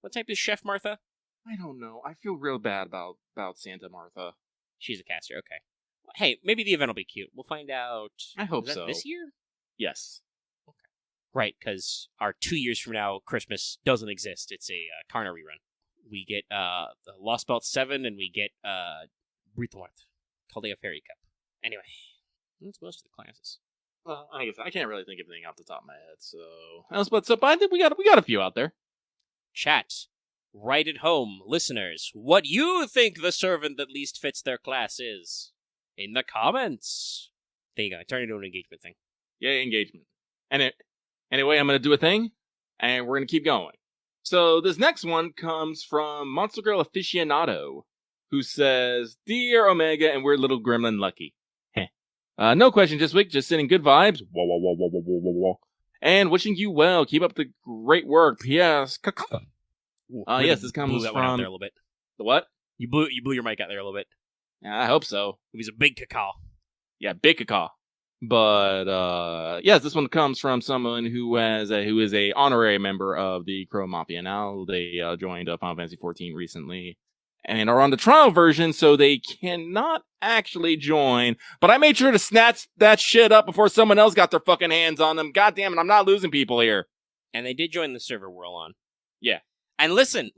What type is Chef Martha? I don't know. I feel real bad about Santa Martha. She's a caster, okay. Hey, maybe the event will be cute. We'll find out. I hope so. This year? Yes. Okay. Right, because our 2 years from now, Christmas doesn't exist. It's a Karna rerun. We get the Lost Belt 7, and we get Brithwart, called a Fairy Cup. Anyway, that's most of the classes. Well, I guess I can't really think of anything off the top of my head, so but I think we got a few out there. Chat. Right at home, listeners, what you think the servant that least fits their class is? In the comments. There you go. Turn it into an engagement thing. Yeah, engagement. And anyway, I'm going to do a thing, and we're going to keep going. So this next one comes from Monster Girl Aficionado, who says, Dear Omega and weird little gremlin Lucky. No questions this week, just sending good vibes. Whoa, whoa, whoa, whoa, whoa, whoa, whoa, whoa. And wishing you well. Keep up the great work. P.S. Yes, this comes that from... one out there a little bit. The what? You blew your mic out there a little bit. Yeah, I hope so. It was a big cacao. Yeah, big cacao. But yes, this one comes from someone who is a honorary member of the Crow Mafia. Now they joined Final Fantasy XIV recently and are on the trial version, so they cannot actually join. But I made sure to snatch that shit up before someone else got their fucking hands on them. God damn it, I'm not losing people here. And they did join the server we're all on. Yeah. And listen,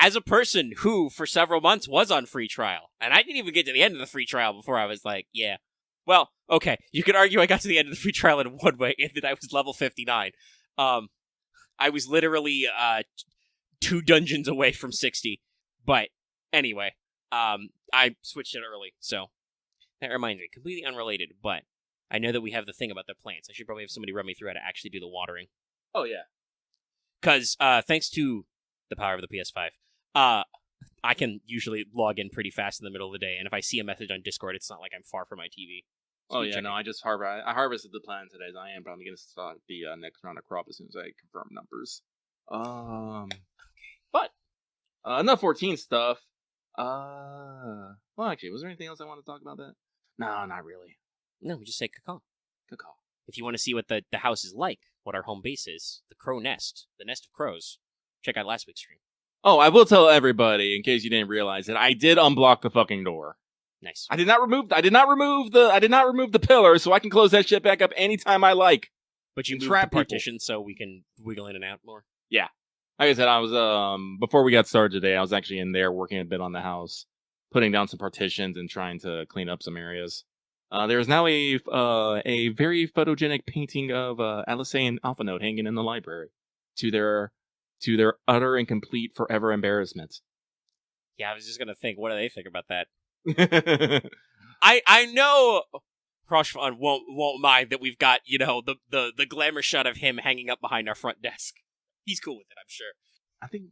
as a person who, for several months, was on free trial, and I didn't even get to the end of the free trial before I was like, yeah. Well, okay, you could argue I got to the end of the free trial in one way, and that I was level 59. I was literally 2 dungeons away from 60. But anyway, I switched it early, so that reminds me, completely unrelated, but I know that we have the thing about the plants. I should probably have somebody run me through how to actually do the watering. Oh, yeah. Because thanks to the power of the PS5, I can usually log in pretty fast in the middle of the day, and if I see a message on Discord, it's not like I'm far from my TV. Oh, yeah, no, I just harvested the plant today, so I am probably going to start the next round of crop as soon as I confirm numbers. But, enough 14 stuff. Well, actually, was there anything else I want to talk about that? No, not really. No, we just say caca. Caca. If you want to see what the house is like, what our home base is, the crow nest, the nest of crows, check out last week's stream. Oh, I will tell everybody, in case you didn't realize it, I did unblock the fucking door. Nice. I did not remove the pillar, so I can close that shit back up anytime I like. But you moved the partition so we can wiggle in and out more? Yeah. Like I said, I was, before we got started today, I was actually in there working a bit on the house, putting down some partitions and trying to clean up some areas. There is now a very photogenic painting of Alice and Alpha Note hanging in the library, to their utter and complete forever embarrassment. Yeah, I was just gonna think, what do they think about that? I know Frission won't mind that we've got, the glamour shot of him hanging up behind our front desk. He's cool with it, I'm sure. I think,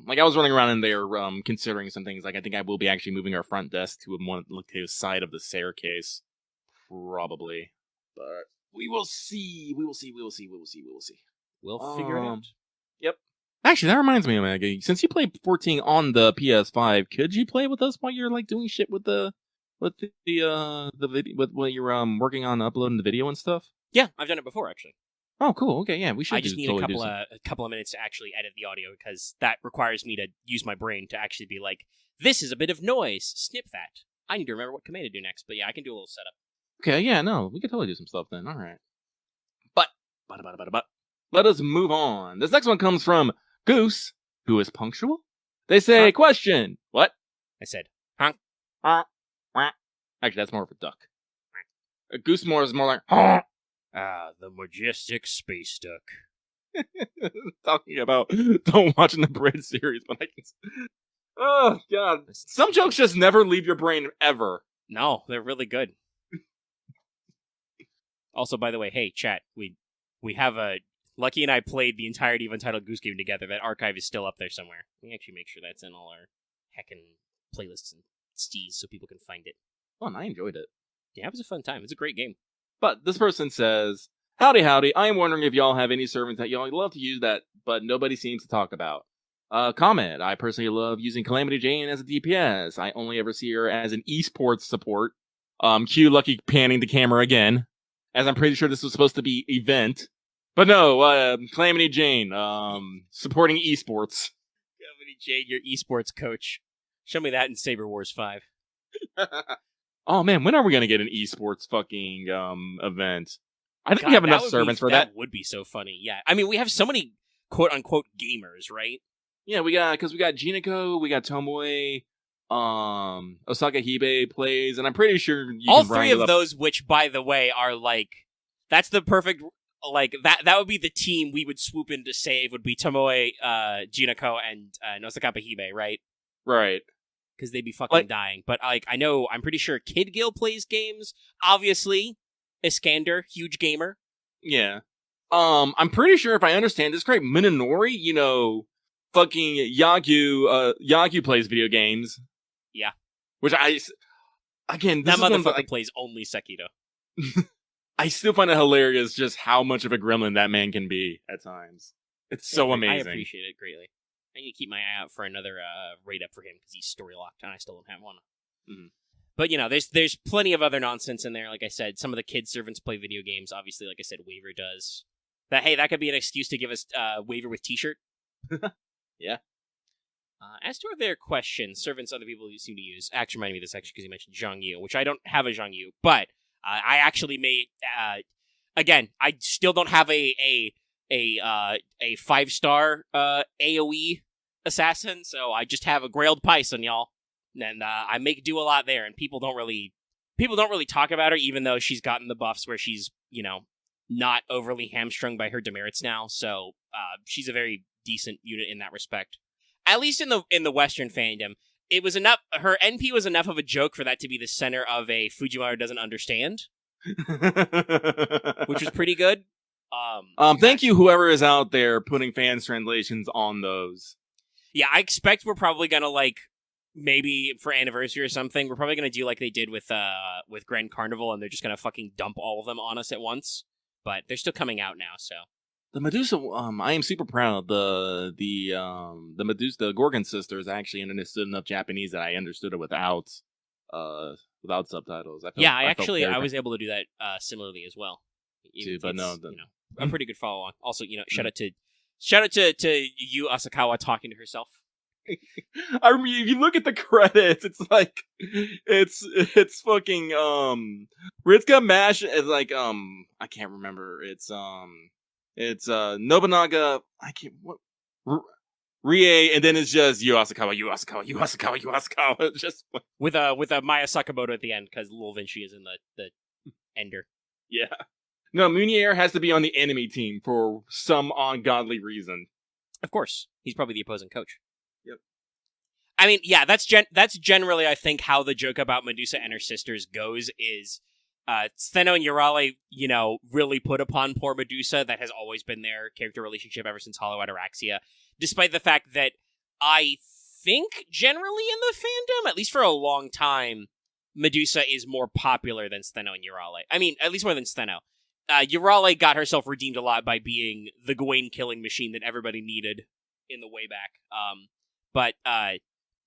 like I was running around in there considering some things. Like I think I will be actually moving our front desk to the side of the staircase, probably. But we will see. We'll figure it out. Yep. Actually, that reminds me, Maggie. Since you played 14 on the PS5, could you play with us while you're like doing shit with the video, with what you're working on uploading the video and stuff? Yeah, I've done it before actually. Oh, couple. Okay, yeah, we should. I just need a couple of minutes to actually edit the audio because that requires me to use my brain to actually be like, this is a bit of noise. Snip that. I need to remember what command to do next, but yeah, I can do a little setup. Okay, yeah, no, we could totally do some stuff then. All right. But let us move on. This next one comes from Goose, who is punctual. They say, question. What? I said, huh? Actually, that's more of a duck. A goose more is more like, huh? The majestic space duck. Talking about don't watching the Bread series, but I can. Oh god, some jokes just never leave your brain ever. No, they're really good. Also, by the way, hey chat, we have a Lucky and I played the entirety of Untitled Goose Game together. That archive is still up there somewhere. Let me actually make sure that's in all our heckin' playlists and stees so people can find it. Oh, and I enjoyed it. Yeah, it was a fun time. It's a great game. But this person says, howdy, I am wondering if y'all have any servants that y'all love to use that, but nobody seems to talk about. Comment, I personally love using Calamity Jane as a DPS. I only ever see her as an esports support. Cue Lucky panning the camera again, as I'm pretty sure this was supposed to be event. But no, Calamity Jane, supporting esports. Calamity Jane, your esports coach. Show me that in Saber Wars 5. Oh man, when are we gonna get an esports fucking event? I think we have enough servants for that. That would be so funny. Yeah, I mean we have so many quote unquote gamers, right? Yeah, we got Jinako, we got Tomoe, Osaka Hibe plays, and I'm pretty sure all three of those, which by the way are like, that's the perfect like that would be the team we would swoop in to save. Would be Tomoe, Jinako, and Osaka Hibe, right? Right. Because they'd be fucking dying. But I'm pretty sure Kid Gil plays games. Obviously, Iskander, huge gamer. Yeah. I'm pretty sure if I understand this correct, Minonori, fucking Yagyu plays video games. Yeah. Which this motherfucker plays only Sekiro. I still find it hilarious just how much of a gremlin that man can be at times. It's so amazing. I appreciate it greatly. I need to keep my eye out for another raid up for him because he's story locked and I still don't have one. Mm-hmm. But there's plenty of other nonsense in there. Like I said, some of the kid servants play video games. Obviously, like I said, Waver does. That could be an excuse to give us Waver with T-shirt. Yeah. As to their questions, servants other people seem to use. Actually, reminded me of this because you mentioned Zhang Yu, which I don't have a Zhang Yu, but I actually made. Again, I still don't have a 5-star AOE assassin, so I just have a Grailed Python, y'all. And I make do a lot there, and people don't really talk about her, even though she's gotten the buffs where she's, not overly hamstrung by her demerits now. So she's a very decent unit in that respect. At least in the Western fandom, it was enough. Her NP was enough of a joke for that to be the center of a Fujiwara doesn't understand, which was pretty good. Thank you, whoever is out there putting fans translations on those. Yeah, I expect we're probably gonna maybe for anniversary or something, we're probably gonna do like they did with Grand Carnival, and they're just gonna fucking dump all of them on us at once. But they're still coming out now, so. The Medusa, I am super proud. The Medusa, the Gorgon sisters, actually understood enough Japanese that I understood it without subtitles. I was able to do that similarly as well. But no, a pretty good follow on. Also, shout out to Yu Asakawa talking to herself. I mean, if you look at the credits, it's like it's fucking Ritsuka Mash is like I can't remember. It's Nobunaga. I can't Rie, and then it's just Yu Asakawa. It's just with a Maya Sakamoto at the end because Lil Vinci is in the ender. Yeah. No, Munier has to be on the enemy team for some ungodly reason. Of course, he's probably the opposing coach. Yep. I mean, yeah, that's generally, I think, how the joke about Medusa and her sisters goes is Stheno and Urale, really put upon poor Medusa. That has always been their character relationship ever since Hollow Ataraxia, despite the fact that I think generally in the fandom, at least for a long time, Medusa is more popular than Stheno and Urale. I mean, at least more than Stheno. Urale got herself redeemed a lot by being the Gawain killing machine that everybody needed in the way back. But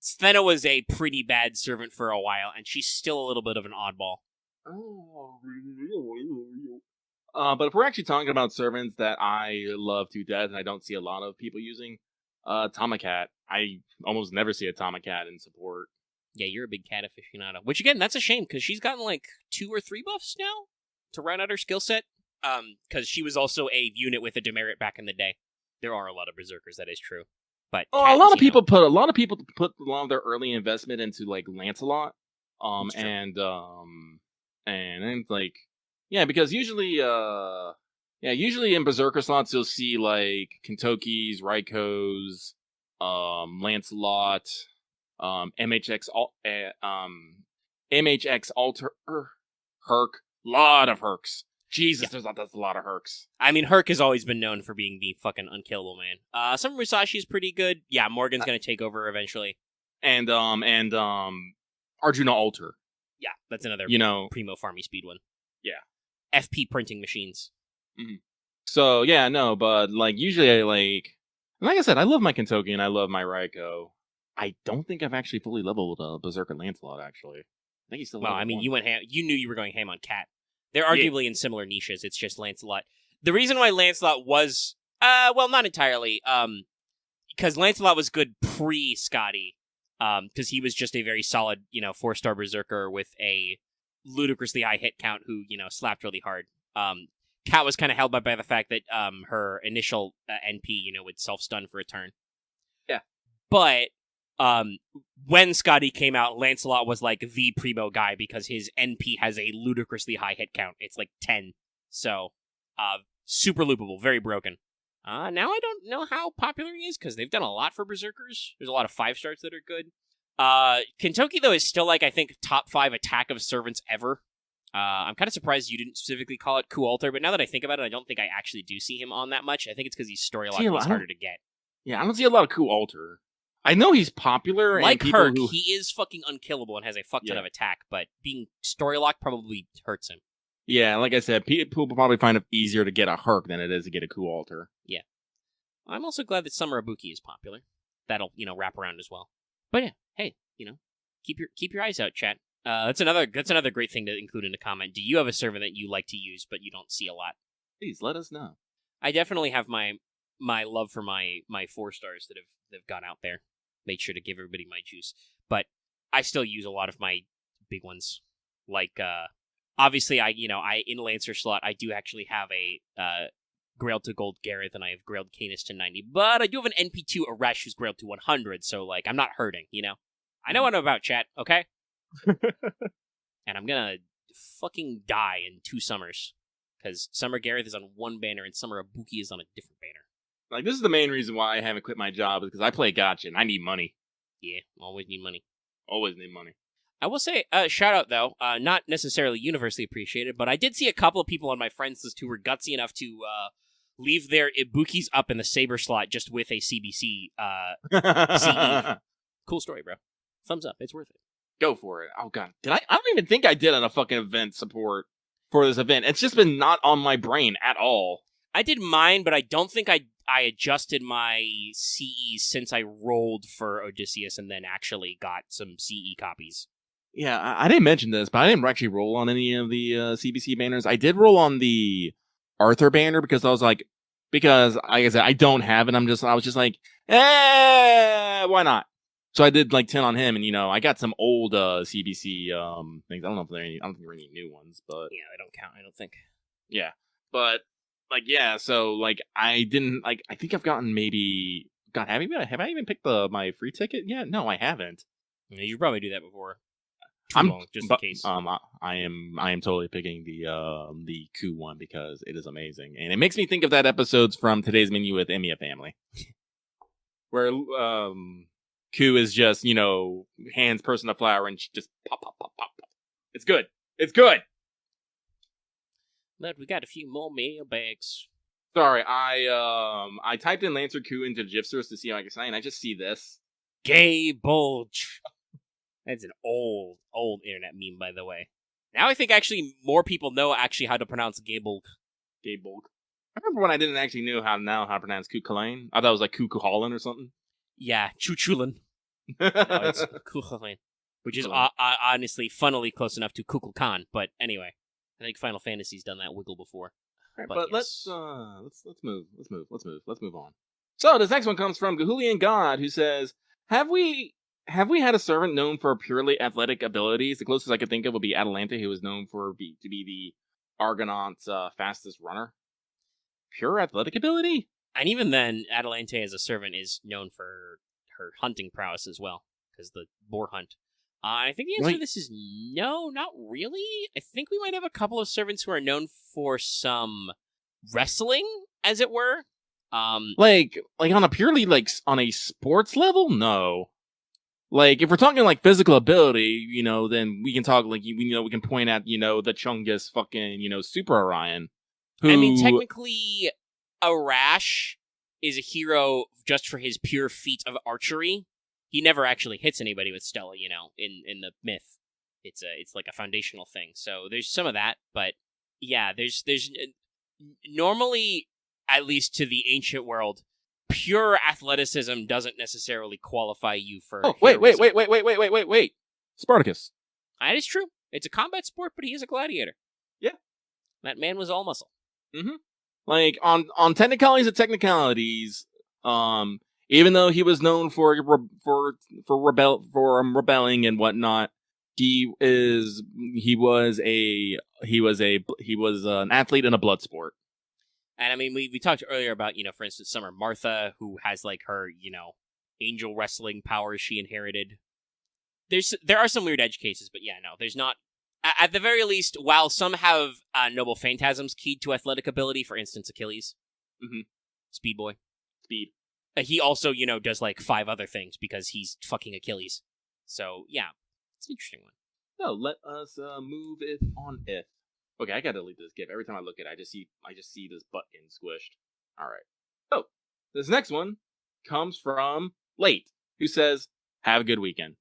Stheno was a pretty bad servant for a while, and she's still a little bit of an oddball. But if we're actually talking about servants that I love to death and I don't see a lot of people using, Tomacat. I almost never see a Tomacat in support. Yeah, you're a big cat aficionado. Which, again, that's a shame, because she's gotten, 2 or 3 buffs now to round out her skill set. Because she was also a unit with a demerit back in the day. There are a lot of berserkers, that is true. But a lot of people put a lot of their early investment into Lancelot. And it's because usually in berserker slots you'll see Kentoki's, Raikos, Lancelot, MHX Alter, Herc, lot of Hercs. Jesus, there's a lot of Hercs. I mean, Herc has always been known for being the fucking unkillable man. Some Musashi is pretty good. Yeah, Morgan's gonna take over eventually. And Arjuna Alter. Yeah, that's another primo farmy speed one. Yeah. FP printing machines. Mm-hmm. So yeah, no, but usually I like I said, I love my Kentoki and I love my Raiko. I don't think I've actually fully leveled Berserker Lancelot. Actually, I think he's still. Well, I mean, you went ham. You knew you were going ham on Cat. They're arguably in similar niches. It's just Lancelot. The reason why Lancelot was, not entirely, because Lancelot was good pre-Scotty, because he was just a very solid, 4-star Berserker with a ludicrously high hit count who, slapped really hard. Cat was kind of held by the fact that her initial NP, would self-stun for a turn. Yeah. But when Scotty came out, Lancelot was the primo guy because his NP has a ludicrously high hit count. It's 10. So, super loopable, very broken. Now I don't know how popular he is because they've done a lot for Berserkers. There's a lot of 5-stars that are good. Kentoki, though, is still I think top 5 attack of servants ever. I'm kind of surprised you didn't specifically call it Ku Alter, but now that I think about it, I don't think I actually do see him on that much. I think it's because he's storyline is harder to get. Yeah, I don't see a lot of Ku Alter. I know he's popular. Like Herc, he is fucking unkillable and has a fuck ton of attack, but being story locked probably hurts him. Yeah, like I said, people will probably find it easier to get a Herc than it is to get a Ku Alter. Yeah. I'm also glad that Summer Ibuki is popular. That'll, wrap around as well. But yeah, hey, keep your eyes out, chat. That's another great thing to include in a comment. Do you have a servant that you like to use but you don't see a lot? Please let us know. I definitely have my love for my 4-stars that have gone out there. Made sure to give everybody my juice. But I still use a lot of my big ones. Obviously I in Lancer slot I do actually have a Grailed to Gold Gareth, and I have Grailed Canis to 90. But I do have an NP2 Aresh who's Grailed to 100, so, like, I'm not hurting, you know? I know what I'm about, chat, okay? And I'm gonna fucking die in 2 summers. Because Summer Gareth is on one banner, and Summer Ibuki is on a different banner. Like, this is the main reason why I haven't quit my job, is because I play gacha, and I need money. Yeah, always need money. Always need money. I will say, shout out though, not necessarily universally appreciated, but I did see a couple of people on my friends list who were gutsy enough to leave their Ibukis up in the Saber slot just with a CBC CE. Cool story, bro. Thumbs up. It's worth it. Go for it. Oh, God. Did I don't even think I did on a fucking event support for this event. It's just been not on my brain at all. I did mine, but I don't think I adjusted my CEs since I rolled for Odysseus and then actually got some CE copies. Yeah, I didn't mention this, but I didn't actually roll on any of the CBC banners. I did roll on the Arthur banner because like I said, I don't have it. I was just like, why not? So I did like 10 on him, and I got some old CBC things. I don't know if there are any new ones, but yeah, they don't count. I don't think. Yeah, but like so like I didn't like. I think I've gotten maybe. God, have I even picked my free ticket yet? No, I haven't. Yeah, you should probably do that before. In case. I am totally picking the Coup one because it is amazing, and it makes me think of that episodes from Today's Menu with Emiya Family, where Coup is just hands person a flower and just pop. It's good. It's good. But we got a few more mailbags. Sorry, I typed in Lancer Coup into GIF-source to see how I can say, and I just see this. Gay bulge. That's an old internet meme, by the way. Now I think actually more people know actually how to pronounce Gaybulk. Gaybulk. I remember when I didn't actually know how to pronounce Kukulane. I thought it was like Kukuhalan or something. Yeah, Chuchulin. No, it's Kukulane. Which is honestly, funnily close enough to Kukulkan. But anyway, I think Final Fantasy's done that wiggle before. All right, but yes. let's move on. So this next one comes from Gahulian God, who says, Have we had a servant known for purely athletic abilities? The closest I could think of would be Atalanta, who was known to be the Argonaut's fastest runner. Pure athletic ability? And even then, Atalante as a servant is known for her hunting prowess as well, because the boar hunt. I think the answer to this is no, not really. I think we might have a couple of servants who are known for some wrestling, as it were. Like on a purely on a sports level? No. Like, if we're talking, physical ability, then we can talk, we can point at, the Chungus fucking, Super Orion. Who... I mean, technically, Arash is a hero just for his pure feat of archery. He never actually hits anybody with Stella, in the myth. It's like a foundational thing. So there's some of that, but yeah, there's normally, at least to the ancient world, pure athleticism doesn't necessarily qualify you for. Oh, wait! Spartacus. That is true. It's a combat sport, but he is a gladiator. Yeah, that man was all muscle. Mm-hmm. Like on technicalities and technicalities, even though he was known for rebelling and whatnot, he was an athlete in a blood sport. And I mean, we talked earlier about, for instance, Summer Martha, who has her, angel wrestling powers she inherited. There are some weird edge cases, but yeah, no, there's not. At the very least, while some have noble phantasms keyed to athletic ability, for instance, Achilles, Speed Boy, he also, does 5 other things because he's fucking Achilles. So yeah, it's an interesting one. So let us move it on if. Okay, I gotta delete this GIF. Every time I look at it, I just see this butt getting squished. Alright. So, this next one comes from Late, who says, Have a good weekend.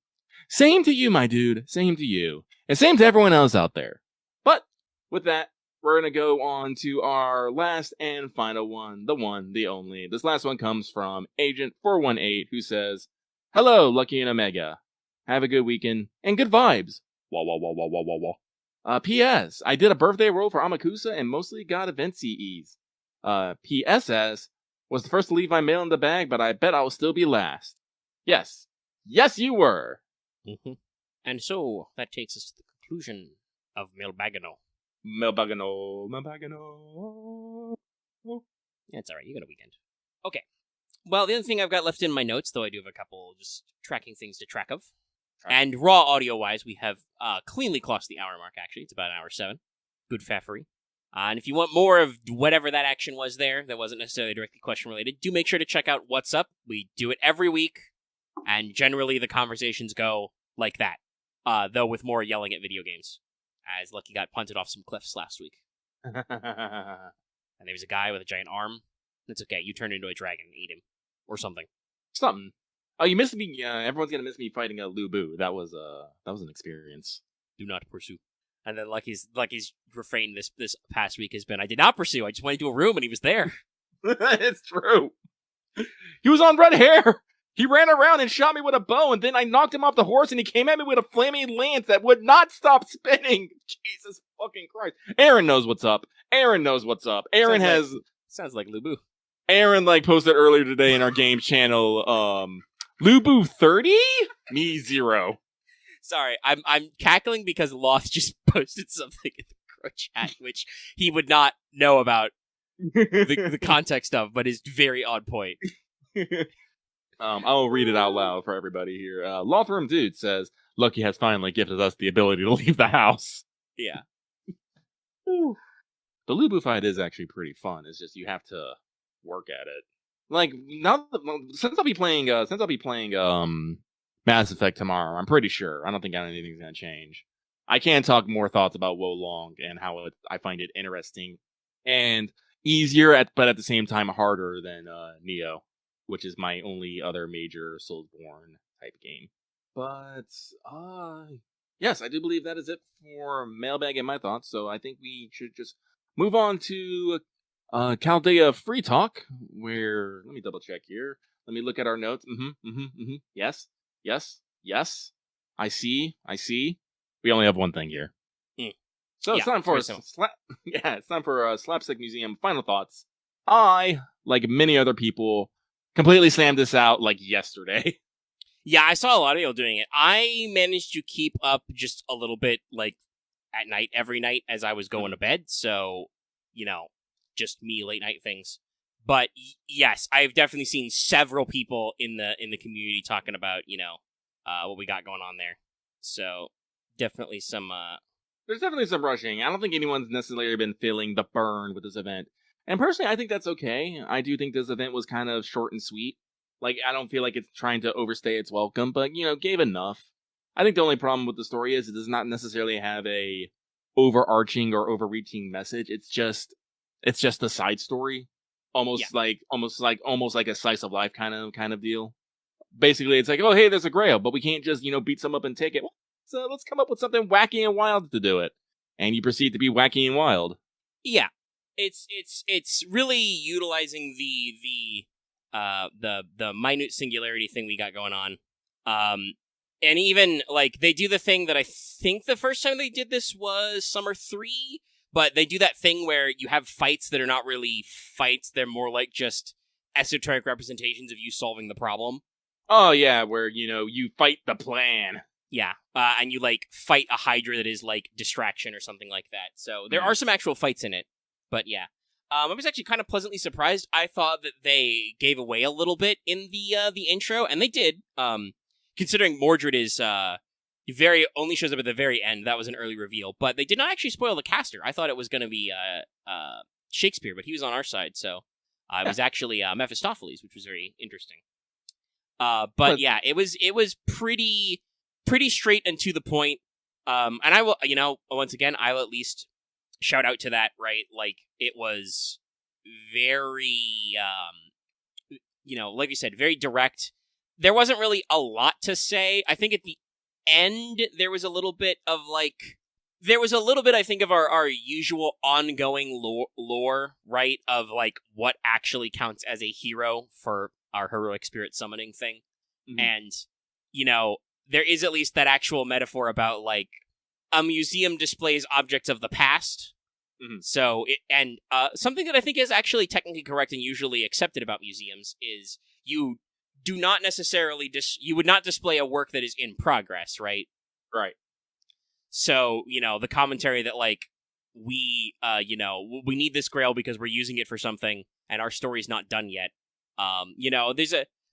Same to you, my dude. Same to you. And same to everyone else out there. But, with that, we're gonna go on to our last and final one. The one, the only. This last one comes from Agent 418, who says, Hello, Lucky and Omega. Have a good weekend, and good vibes. Wah, wah, wah, wah, wah, wah, wah. P.S. I did a birthday roll for Amakusa and mostly got event CEs. P.S.S. was the first to leave my mail in the bag, but I bet I'll still be last. Yes. Yes, you were. Mm-hmm. And so, that takes us to the conclusion of Mailbagano. Mailbagano. Yeah, it's all right. You got a weekend. Okay. Well, the other thing I've got left in my notes, though I do have a couple just tracking things to track of. And raw audio-wise, we have cleanly crossed the hour mark, actually. It's about an hour 7. Good faffery. And if you want more of whatever that action was there that wasn't necessarily directly question-related, do make sure to check out What's Up. We do it every week, and generally the conversations go like that, though with more yelling at video games, as Lucky got punted off some cliffs last week. And there was a guy with a giant arm. It's okay, you turned into a dragon and ate him. Or something. Something. Oh, you missed me. Everyone's gonna miss me fighting a Lubu. That was an experience. Do not pursue. And then Lucky's refrain this past week has been, I did not pursue. I just went into a room and he was there. It's true. He was on red hair. He ran around and shot me with a bow, and then I knocked him off the horse, and he came at me with a flaming lance that would not stop spinning. Jesus fucking Christ. Aaron knows what's up. Aaron Sounds like Lubu. Aaron posted earlier today in our games channel, Lubu 30? Me 0. Sorry, I'm cackling because Loth just posted something in the Crow chat, which he would not know about the context of, but is very on point. I'll read it out loud for everybody here. Lothworm Dude says, Lucky has finally gifted us the ability to leave the house. Yeah. The Lubu fight is actually pretty fun. It's just you have to work at it. Since I'll be playing Mass Effect tomorrow, I'm pretty sure. I don't think anything's gonna change. I can talk more thoughts about Wo Long and how I find it interesting and easier, but at the same time harder than Neo, which is my only other major Soulsborne type game. But yes, I do believe that is it for Mailbag and my thoughts. So I think we should just move on to Chaldea Free Talk, where, let me double check here. Let me look at our notes. Yes. I see. We only have one thing here. So it's time for it's time for Slapstick Museum final thoughts. I, like many other people, completely slammed this out yesterday. Yeah, I saw a lot of people doing it. I managed to keep up just a little bit, at night, every night as I was going to bed. So, just me late night things. But yes, I've definitely seen several people in the community talking about, what we got going on there. So definitely some there's definitely some rushing. I don't think anyone's necessarily been feeling the burn with this event. And personally, I think that's okay. I do think this event was kind of short and sweet. I don't feel like it's trying to overstay its welcome, but gave enough. I think the only problem with the story is it does not necessarily have a overarching or overreaching message. It's just a side story. Almost like a slice of life kind of deal. Basically, it's oh, hey, there's a grail, but we can't just, beat some up and take it. So let's come up with something wacky and wild to do it. And you proceed to be wacky and wild. Yeah. It's really utilizing the minute singularity thing we got going on. And even, they do the thing that I think the first time they did this was Summer 3, but they do that thing where you have fights that are not really fights, they're more like just esoteric representations of you solving the problem. Oh, yeah, where, you fight the plan. Yeah, and you, fight a Hydra that is, distraction or something like that. So there are some actual fights in it, but yeah. I was actually kind of pleasantly surprised. I thought that they gave away a little bit in the intro, and they did. Considering Mordred is only shows up at the very end, that was an early reveal. But they did not actually spoil the caster. I thought it was going to be Shakespeare, but he was on our side, so it was actually Mephistopheles, which was very interesting. But yeah, it was pretty straight and to the point. And I will, once again, I will at least shout out to that, right? It was very, like you said, very direct. There wasn't really a lot to say. I think at the end, there was a little bit of, I think, of our usual ongoing lore, right? Of, what actually counts as a hero for our heroic spirit summoning thing. Mm-hmm. And, there is at least that actual metaphor about, a museum displays objects of the past. Mm-hmm. So, something that I think is actually technically correct and usually accepted about museums is you do not necessarily you would not display a work that is in progress, right? Right. So, the commentary that, we need this grail because we're using it for something, and our story's not done yet.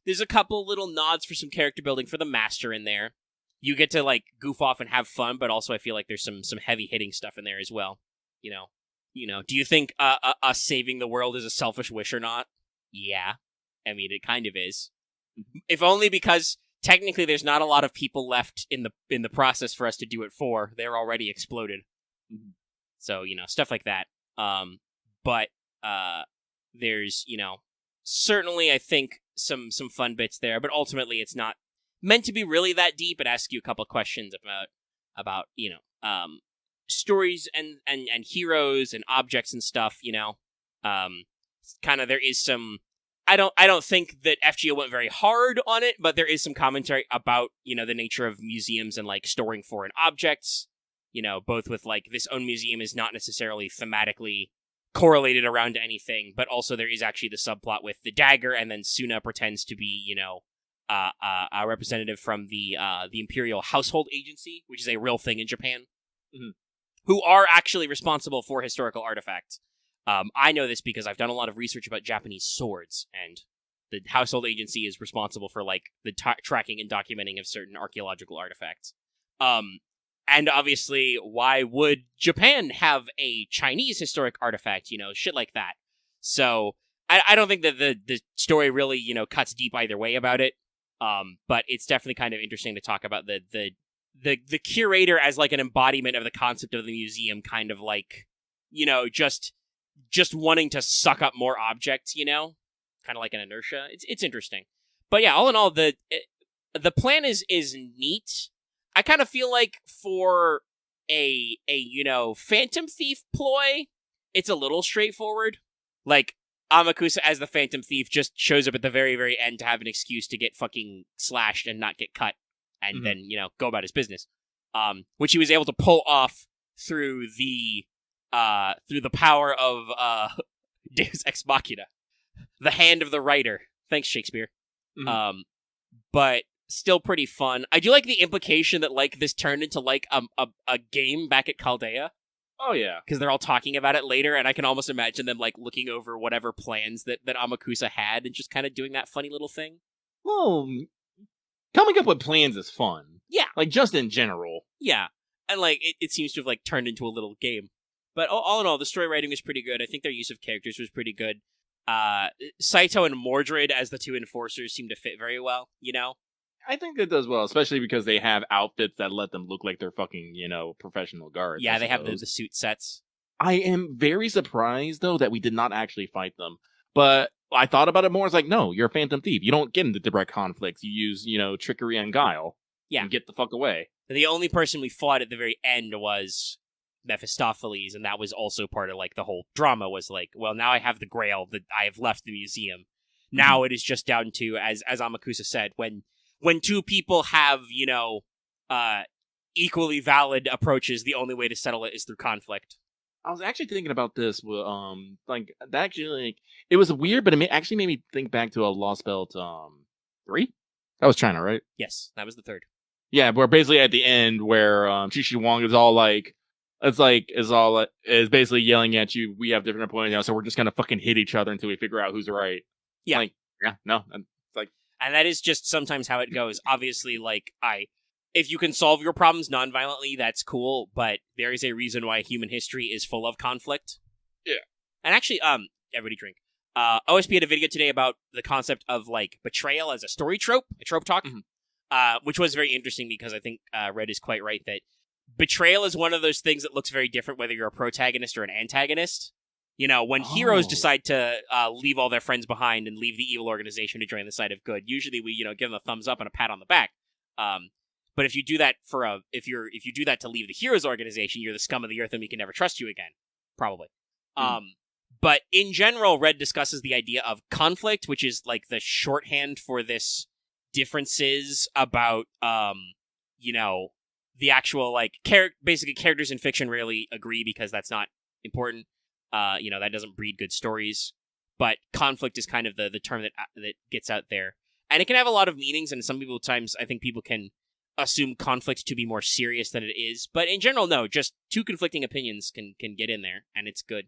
There's a couple little nods for some character building for the master in there. You get to like goof off and have fun, but also I feel like there's some heavy hitting stuff in there as well. Do you think us saving the world is a selfish wish or not? Yeah, I mean it kind of is. If only because technically there's not a lot of people left in the process for us to do it for. They're already exploded. So stuff like that. But there's certainly I think some fun bits there, but ultimately it's not meant to be really that deep. It asks you a couple of questions about stories and heroes and objects and stuff. Kind of there is some. I don't think that FGO went very hard on it, but there is some commentary about the nature of museums and like storing foreign objects. Both with like this own museum is not necessarily thematically correlated around to anything, but also there is actually the subplot with the dagger, and then Suna pretends to be a representative from the Imperial Household Agency, which is a real thing in Japan, who are actually responsible for historical artifacts. I know this because I've done a lot of research about Japanese swords, and the Household Agency is responsible for like the tracking and documenting of certain archaeological artifacts. And obviously, why would Japan have a Chinese historic artifact? Shit like that. So I don't think that the story really cuts deep either way about it. But it's definitely kind of interesting to talk about the curator as like an embodiment of the concept of the museum, kind of like just wanting to suck up more objects, kind of like an inertia. It's interesting. But yeah, all in all, the plan is neat. I kind of feel like for a Phantom Thief ploy, it's a little straightforward. Like, Amakusa as the Phantom Thief just shows up at the very, very end to have an excuse to get fucking slashed and not get cut, and then, go about his business. Which he was able to pull off through the power of Deus Ex Machina. The hand of the writer. Thanks, Shakespeare. But still pretty fun. I do like the implication that like this turned into like a game back at Chaldea. Oh yeah, because they're all talking about it later, and I can almost imagine them like looking over whatever plans that Amakusa had and just kind of doing that funny little thing. Well, coming up with plans is fun. Yeah, like just in general. Yeah, and like it seems to have like turned into a little game. But all in all, the story writing was pretty good. I think their use of characters was pretty good. Saito and Mordred as the two enforcers seem to fit very well. I think it does well, especially because they have outfits that let them look like they're fucking, professional guards. Yeah, they have the suit sets. I am very surprised, though, that we did not actually fight them. But I thought about it more. It's like, no, you're a Phantom Thief. You don't get into direct conflicts. You use, trickery and guile. Yeah. And get the fuck away. The only person we fought at the very end was Mephistopheles, and that was also part of, like, the whole drama was like, well, now I have the Grail that I have left the museum. Now it is just down to, as Amakusa said, when two people have, equally valid approaches, the only way to settle it is through conflict. I was actually thinking about this. It was weird, but it actually made me think back to a Lost Belt 3. That was China, right? Yes, that was the third. Yeah, we're basically at the end where Shishi Wong is all like, is basically yelling at you. We have different points now, so we're just gonna fucking hit each other until we figure out who's right. Yeah, And that is just sometimes how it goes. Obviously, if you can solve your problems non-violently, that's cool, but there is a reason why human history is full of conflict. Yeah. And actually, everybody drink. OSP had a video today about the concept of, like, betrayal as a story trope, a trope talk, which was very interesting because I think Red is quite right that betrayal is one of those things that looks very different whether you're a protagonist or an antagonist. When heroes decide to leave all their friends behind and leave the evil organization to join the side of good, usually we, give them a thumbs up and a pat on the back. But if you do that if you do that to leave the heroes organization, you're the scum of the earth and we can never trust you again. Probably. But in general, Red discusses the idea of conflict, which is like the shorthand for this differences about, the actual, like, basically characters in fiction rarely agree because that's not important. That doesn't breed good stories. But conflict is kind of the term that gets out there. And it can have a lot of meanings, and some times I think people can assume conflict to be more serious than it is. But in general, no, just two conflicting opinions can get in there, and it's good.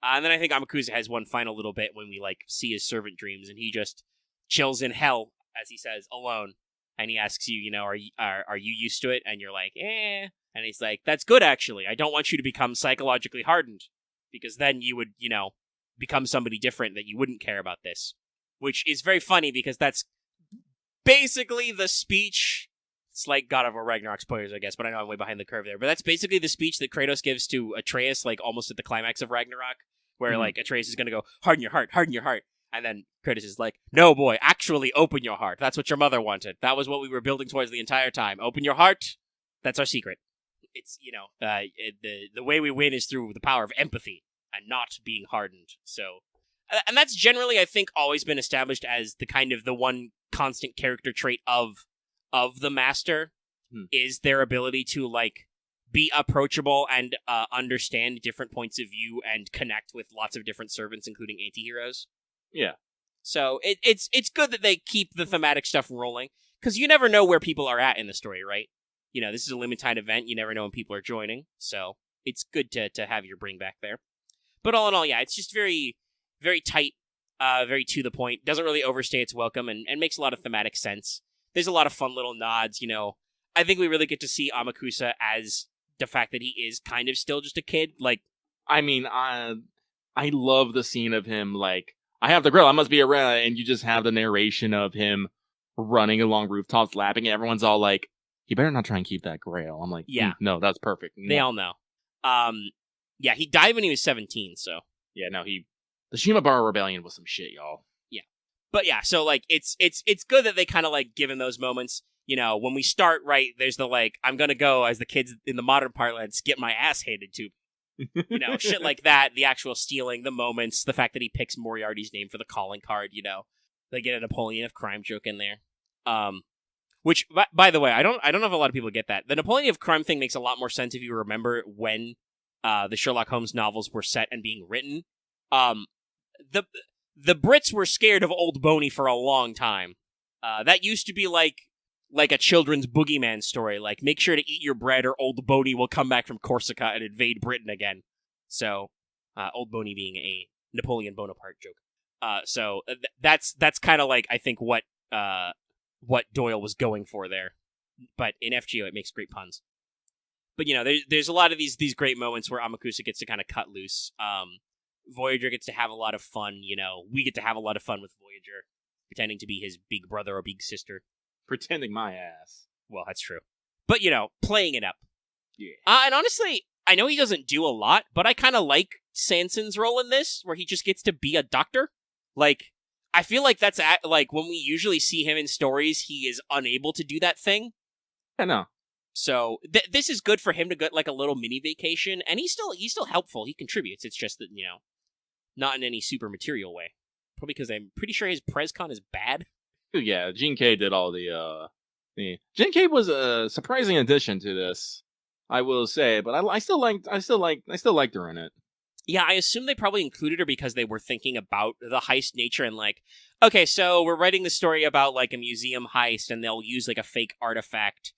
And then I think Amakusa has one final little bit when we like see his servant dreams, and he just chills in hell, as he says, alone. And he asks you, are you used to it? And you're like, eh. And he's like, that's good, actually. I don't want you to become psychologically hardened, because then you would, become somebody different that you wouldn't care about this. Which is very funny, because that's basically the speech. It's like God of War Ragnarok spoilers, I guess, but I know I'm way behind the curve there. But that's basically the speech that Kratos gives to Atreus, like almost at the climax of Ragnarok, where like Atreus is going to go, harden your heart, harden your heart. And then Kratos is like, no, boy, actually open your heart. That's what your mother wanted. That was what we were building towards the entire time. Open your heart. That's our secret. It's, the way we win is through the power of empathy and not being hardened. So, and that's generally, I think, always been established as the kind of the one constant character trait of the Master is their ability to, like, be approachable and understand different points of view and connect with lots of different servants, including anti-heroes. Yeah. So it's good that they keep the thematic stuff rolling, because you never know where people are at in the story, right? This is a limited time event. You never know when people are joining, so it's good to have your bring back there. But all in all, yeah, it's just very, very tight, very to the point. Doesn't really overstay its welcome, and makes a lot of thematic sense. There's a lot of fun little nods, I think we really get to see Amakusa as the fact that he is kind of still just a kid. Like, I mean, I love the scene of him, like, I have the grill, I must be around, and you just have the narration of him running along rooftops, lapping, and everyone's all like, you better not try and keep that grail. I'm like, yeah, no, that's perfect. No. They all know. Yeah, he died when he was 17, so. Yeah, no, the Shimabara Rebellion was some shit, y'all. Yeah. But yeah, so, like, it's good that they kind of, like, give him those moments. When we start, right, there's the, like, I'm gonna go, as the kids in the modern parlance, get my ass handed to shit like that, the actual stealing, the moments, the fact that he picks Moriarty's name for the calling card, they get a Napoleon of Crime joke in there. Which, by the way, I don't know if a lot of people get that. The Napoleon of Crime thing makes a lot more sense if you remember when the Sherlock Holmes novels were set and being written. The Brits were scared of Old Boney for a long time. That used to be like a children's boogeyman story, like, make sure to eat your bread or Old Boney will come back from Corsica and invade Britain again. So, Old Boney being a Napoleon Bonaparte joke. So that's kind of like, I think, what Doyle was going for there. But in FGO, it makes great puns. But, there's a lot of these great moments where Amakusa gets to kind of cut loose. Voyager gets to have a lot of fun, we get to have a lot of fun with Voyager, pretending to be his big brother or big sister. Pretending my ass. Well, that's true. But, playing it up. Yeah. And honestly, I know he doesn't do a lot, but I kind of like Sanson's role in this, where he just gets to be a doctor. Like, I feel like that's, like, when we usually see him in stories, he is unable to do that thing. I know. So, this is good for him to get, like, a little mini vacation, and he's still helpful. He contributes. It's just that, not in any super material way. Probably because I'm pretty sure his PresCon is bad. Yeah, Gene K did all the Gene K was a surprising addition to this, I will say, but I still liked her in it. Yeah, I assume they probably included her because they were thinking about the heist nature and, like, okay, so we're writing the story about, like, a museum heist, and they'll use, like, a fake artifact.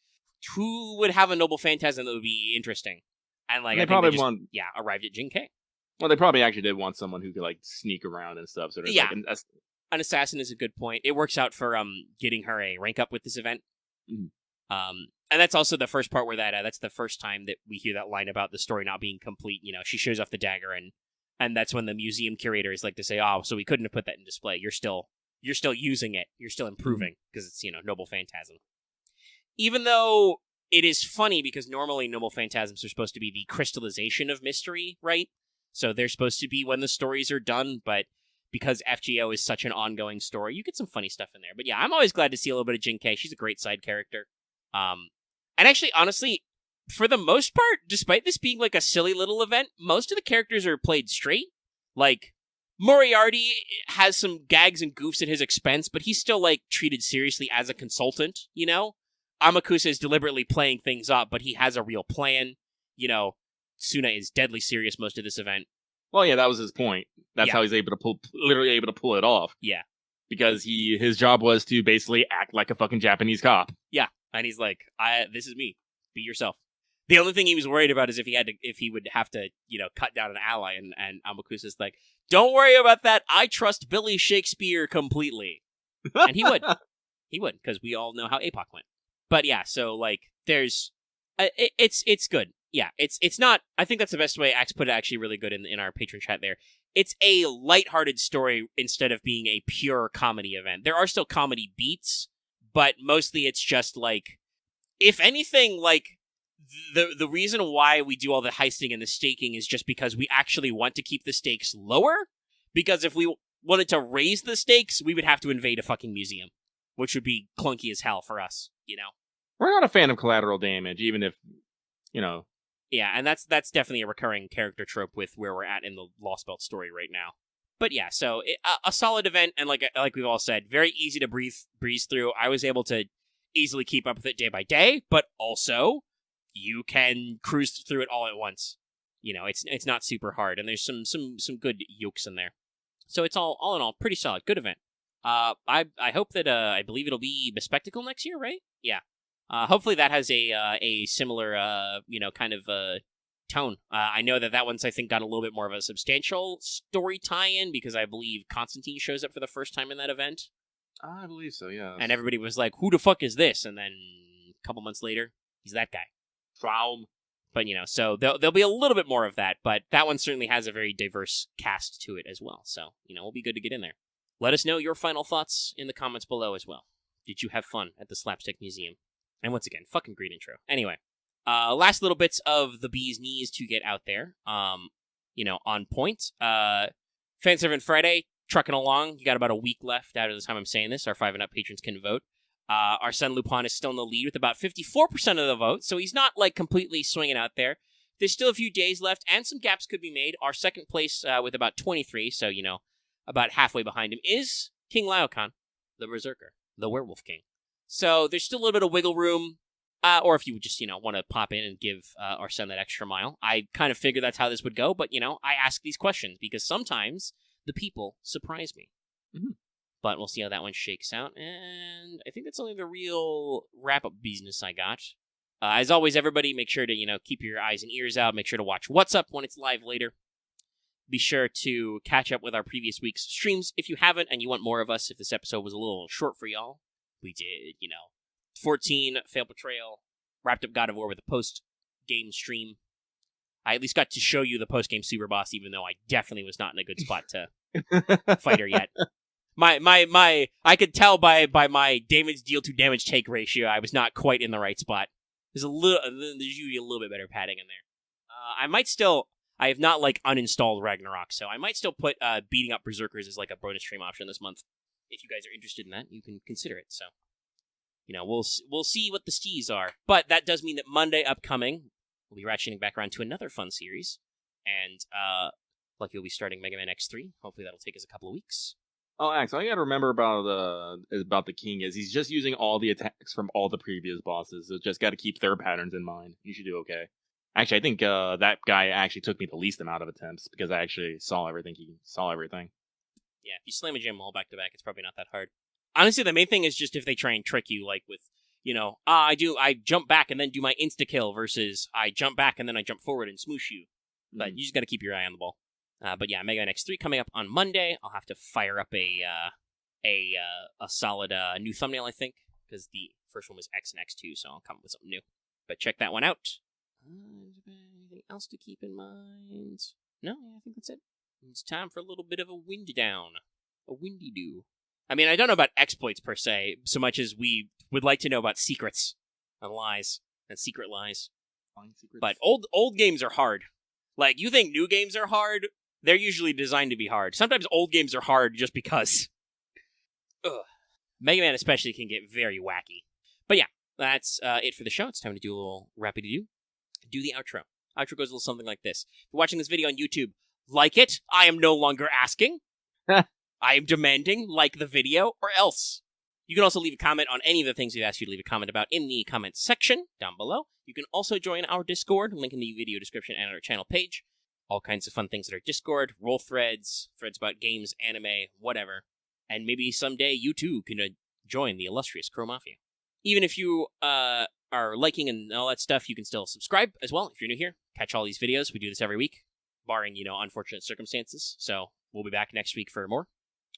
Who would have a noble phantasm that would be interesting? And, like, they arrived at Jin K. Well, they probably actually did want someone who could, like, sneak around and stuff. So yeah, like, an assassin is a good point. It works out for getting her a rank up with this event. Mm-hmm. And that's also the first part where that's the first time that we hear that line about the story not being complete. She shows off the dagger, and that's when the museum curator is like to say, "Oh, so we couldn't have put that in display. You're still using it. You're still improving because it's noble phantasm." Even though it is funny because normally noble phantasms are supposed to be the crystallization of mystery, right? So they're supposed to be when the stories are done, but because FGO is such an ongoing story, you get some funny stuff in there. But yeah, I'm always glad to see a little bit of Jin K. She's a great side character. And actually, honestly, for the most part, despite this being like a silly little event, most of the characters are played straight. Like, Moriarty has some gags and goofs at his expense, but he's still, like, treated seriously as a consultant, Amakusa is deliberately playing things up, but he has a real plan. Suna is deadly serious most of this event. Well, yeah, that was his point. That's how he's literally able to pull it off. Yeah. Because his job was to basically act like a fucking Japanese cop. Yeah. And he's like, this is me. Be yourself. The only thing he was worried about is if he would have to, cut down an ally, and Amakusa's like, don't worry about that. I trust Billy Shakespeare completely. And he would. He would, because we all know how APOC went. But yeah, so, like, there's... it's good. Yeah, it's not... I think that's the best way Axe put it, actually really good in our Patron chat there. It's a lighthearted story instead of being a pure comedy event. There are still comedy beats, but mostly it's just, like... If anything, like... The reason why we do all the heisting and the staking is just because we actually want to keep the stakes lower. Because if we wanted to raise the stakes, we would have to invade a fucking museum, which would be clunky as hell for us, We're not a fan of collateral damage, even if, Yeah, and that's definitely a recurring character trope with where we're at in the Lost Belt story right now. But yeah, so a solid event, and like we've all said, very easy to breeze through. I was able to easily keep up with it day by day, but also... you can cruise through it all at once. It's not super hard, and there's some good yokes in there. So it's all in all pretty solid, good event. I hope that I believe it'll be Bespectacle next year, right? Yeah. Hopefully that has a similar kind of tone. I know that one's I think got a little bit more of a substantial story tie-in because I believe Constantine shows up for the first time in that event. I believe so, yeah. And everybody was like, "Who the fuck is this?" And then a couple months later, he's that guy. Traum. But, so there'll be a little bit more of that, but that one certainly has a very diverse cast to it as well. So, we'll be good to get in there. Let us know your final thoughts in the comments below as well. Did you have fun at the Slapstick Museum? And once again, fucking great intro. Anyway, last little bits of the bee's knees to get out there. On point. Fanservant Friday, trucking along. You got about a week left out of the time I'm saying this. Our 5 and up patrons can vote. Our son Lupin is still in the lead with about 54% of the vote, so he's not, like, completely swinging out there. There's still a few days left, and some gaps could be made. Our second place with about 23, so, about halfway behind him, is King Laocoon, the Berserker, the Werewolf King. So there's still a little bit of wiggle room, or if you just, want to pop in and give our son that extra mile. I kind of figured that's how this would go, but, I ask these questions, because sometimes the people surprise me. Mm-hmm. But we'll see how that one shakes out. And I think that's only the real wrap-up business I got. As always, everybody, make sure to, keep your eyes and ears out. Make sure to watch What's Up when it's live later. Be sure to catch up with our previous week's streams if you haven't and you want more of us. If this episode was a little short for y'all, we did, 14, Fail Betrayal, wrapped up God of War with a post-game stream. I at least got to show you the post-game Super Boss, even though I definitely was not in a good spot to fight her yet. I could tell by my damage deal to damage take ratio, I was not quite in the right spot. There's usually a little bit better padding in there. I have not uninstalled Ragnarok, so I might still put beating up Berserkers as like a bonus stream option this month. If you guys are interested in that, you can consider it. So, we'll see what the stees are. But that does mean that Monday upcoming, we'll be ratcheting back around to another fun series, and lucky we'll be starting Mega Man X3. Hopefully that'll take us a couple of weeks. Oh, Axe, all you gotta remember about the king is he's just using all the attacks from all the previous bosses, so just gotta keep their patterns in mind. You should do okay. Actually, I think that guy actually took me the least amount of attempts, because I actually saw everything. He saw everything. Yeah, if you slam a gym all back to back, it's probably not that hard. Honestly, the main thing is just if they try and trick you, like with, I jump back and then do my insta-kill versus I jump back and then I jump forward and smoosh you. But you just gotta keep your eye on the ball. But yeah, Mega Man X3 coming up on Monday. I'll have to fire up a solid new thumbnail, I think, because the first one was X and X2, so I'll come up with something new. But check that one out. Anything else to keep in mind? No, I think that's it. It's time for a little bit of a wind down. A windy do. I mean, I don't know about exploits per se, so much as we would like to know about secrets and lies and secret lies. But old games are hard. Like, you think new games are hard? They're usually designed to be hard. Sometimes old games are hard just because. Ugh. Mega Man especially can get very wacky. But yeah, that's it for the show. It's time to do a little rapid-do. Do the outro. Outro goes a little something like this. If you're watching this video on YouTube, like it. I am no longer asking. I am demanding like the video or else. You can also leave a comment on any of the things we've asked you to leave a comment about in the comments section down below. You can also join our Discord, link in the video description and our channel page. All kinds of fun things at our Discord, roll threads about games, anime, whatever. And maybe someday you too can join the illustrious Crow Mafia. Even if you are liking and all that stuff, you can still subscribe as well if you're new here. Catch all these videos. We do this every week, barring, unfortunate circumstances. So we'll be back next week for more.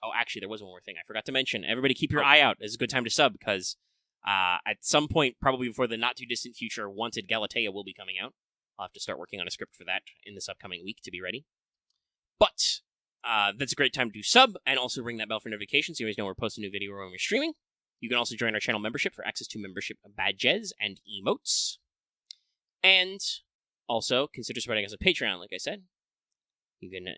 Oh, actually, there was one more thing I forgot to mention. Everybody keep your eye out. It's a good time to sub because at some point, probably before the not-too-distant future, Wanted Galatea will be coming out. I'll have to start working on a script for that in this upcoming week to be ready. But that's a great time to sub and also ring that bell for notifications so you always know we're posting a new video or when we're streaming. You can also join our channel membership for access to membership badges and emotes. And also consider supporting us on Patreon, like I said. You can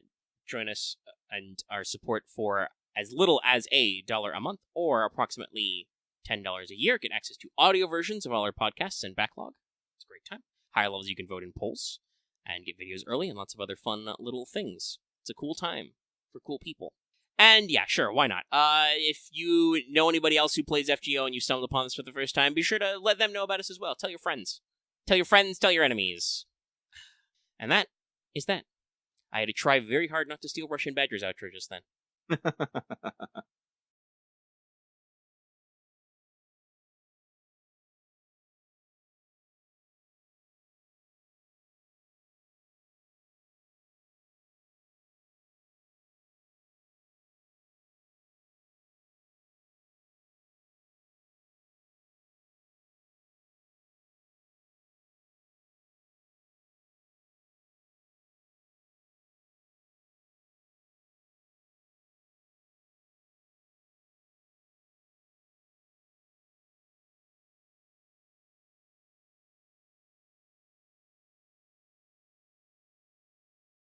join us and our support for as little as $1 a month or approximately $10 a year. Get access to audio versions of all our podcasts and backlog. It's a great time. Higher levels, you can vote in polls and get videos early and lots of other fun little things. It's a cool time for cool people. And yeah, sure, why not? If you know anybody else who plays FGO and you stumbled upon this for the first time, be sure to let them know about us as well. Tell your friends. Tell your friends, tell your enemies. And that is that. I had to try very hard not to steal Russian Badger's outro just then.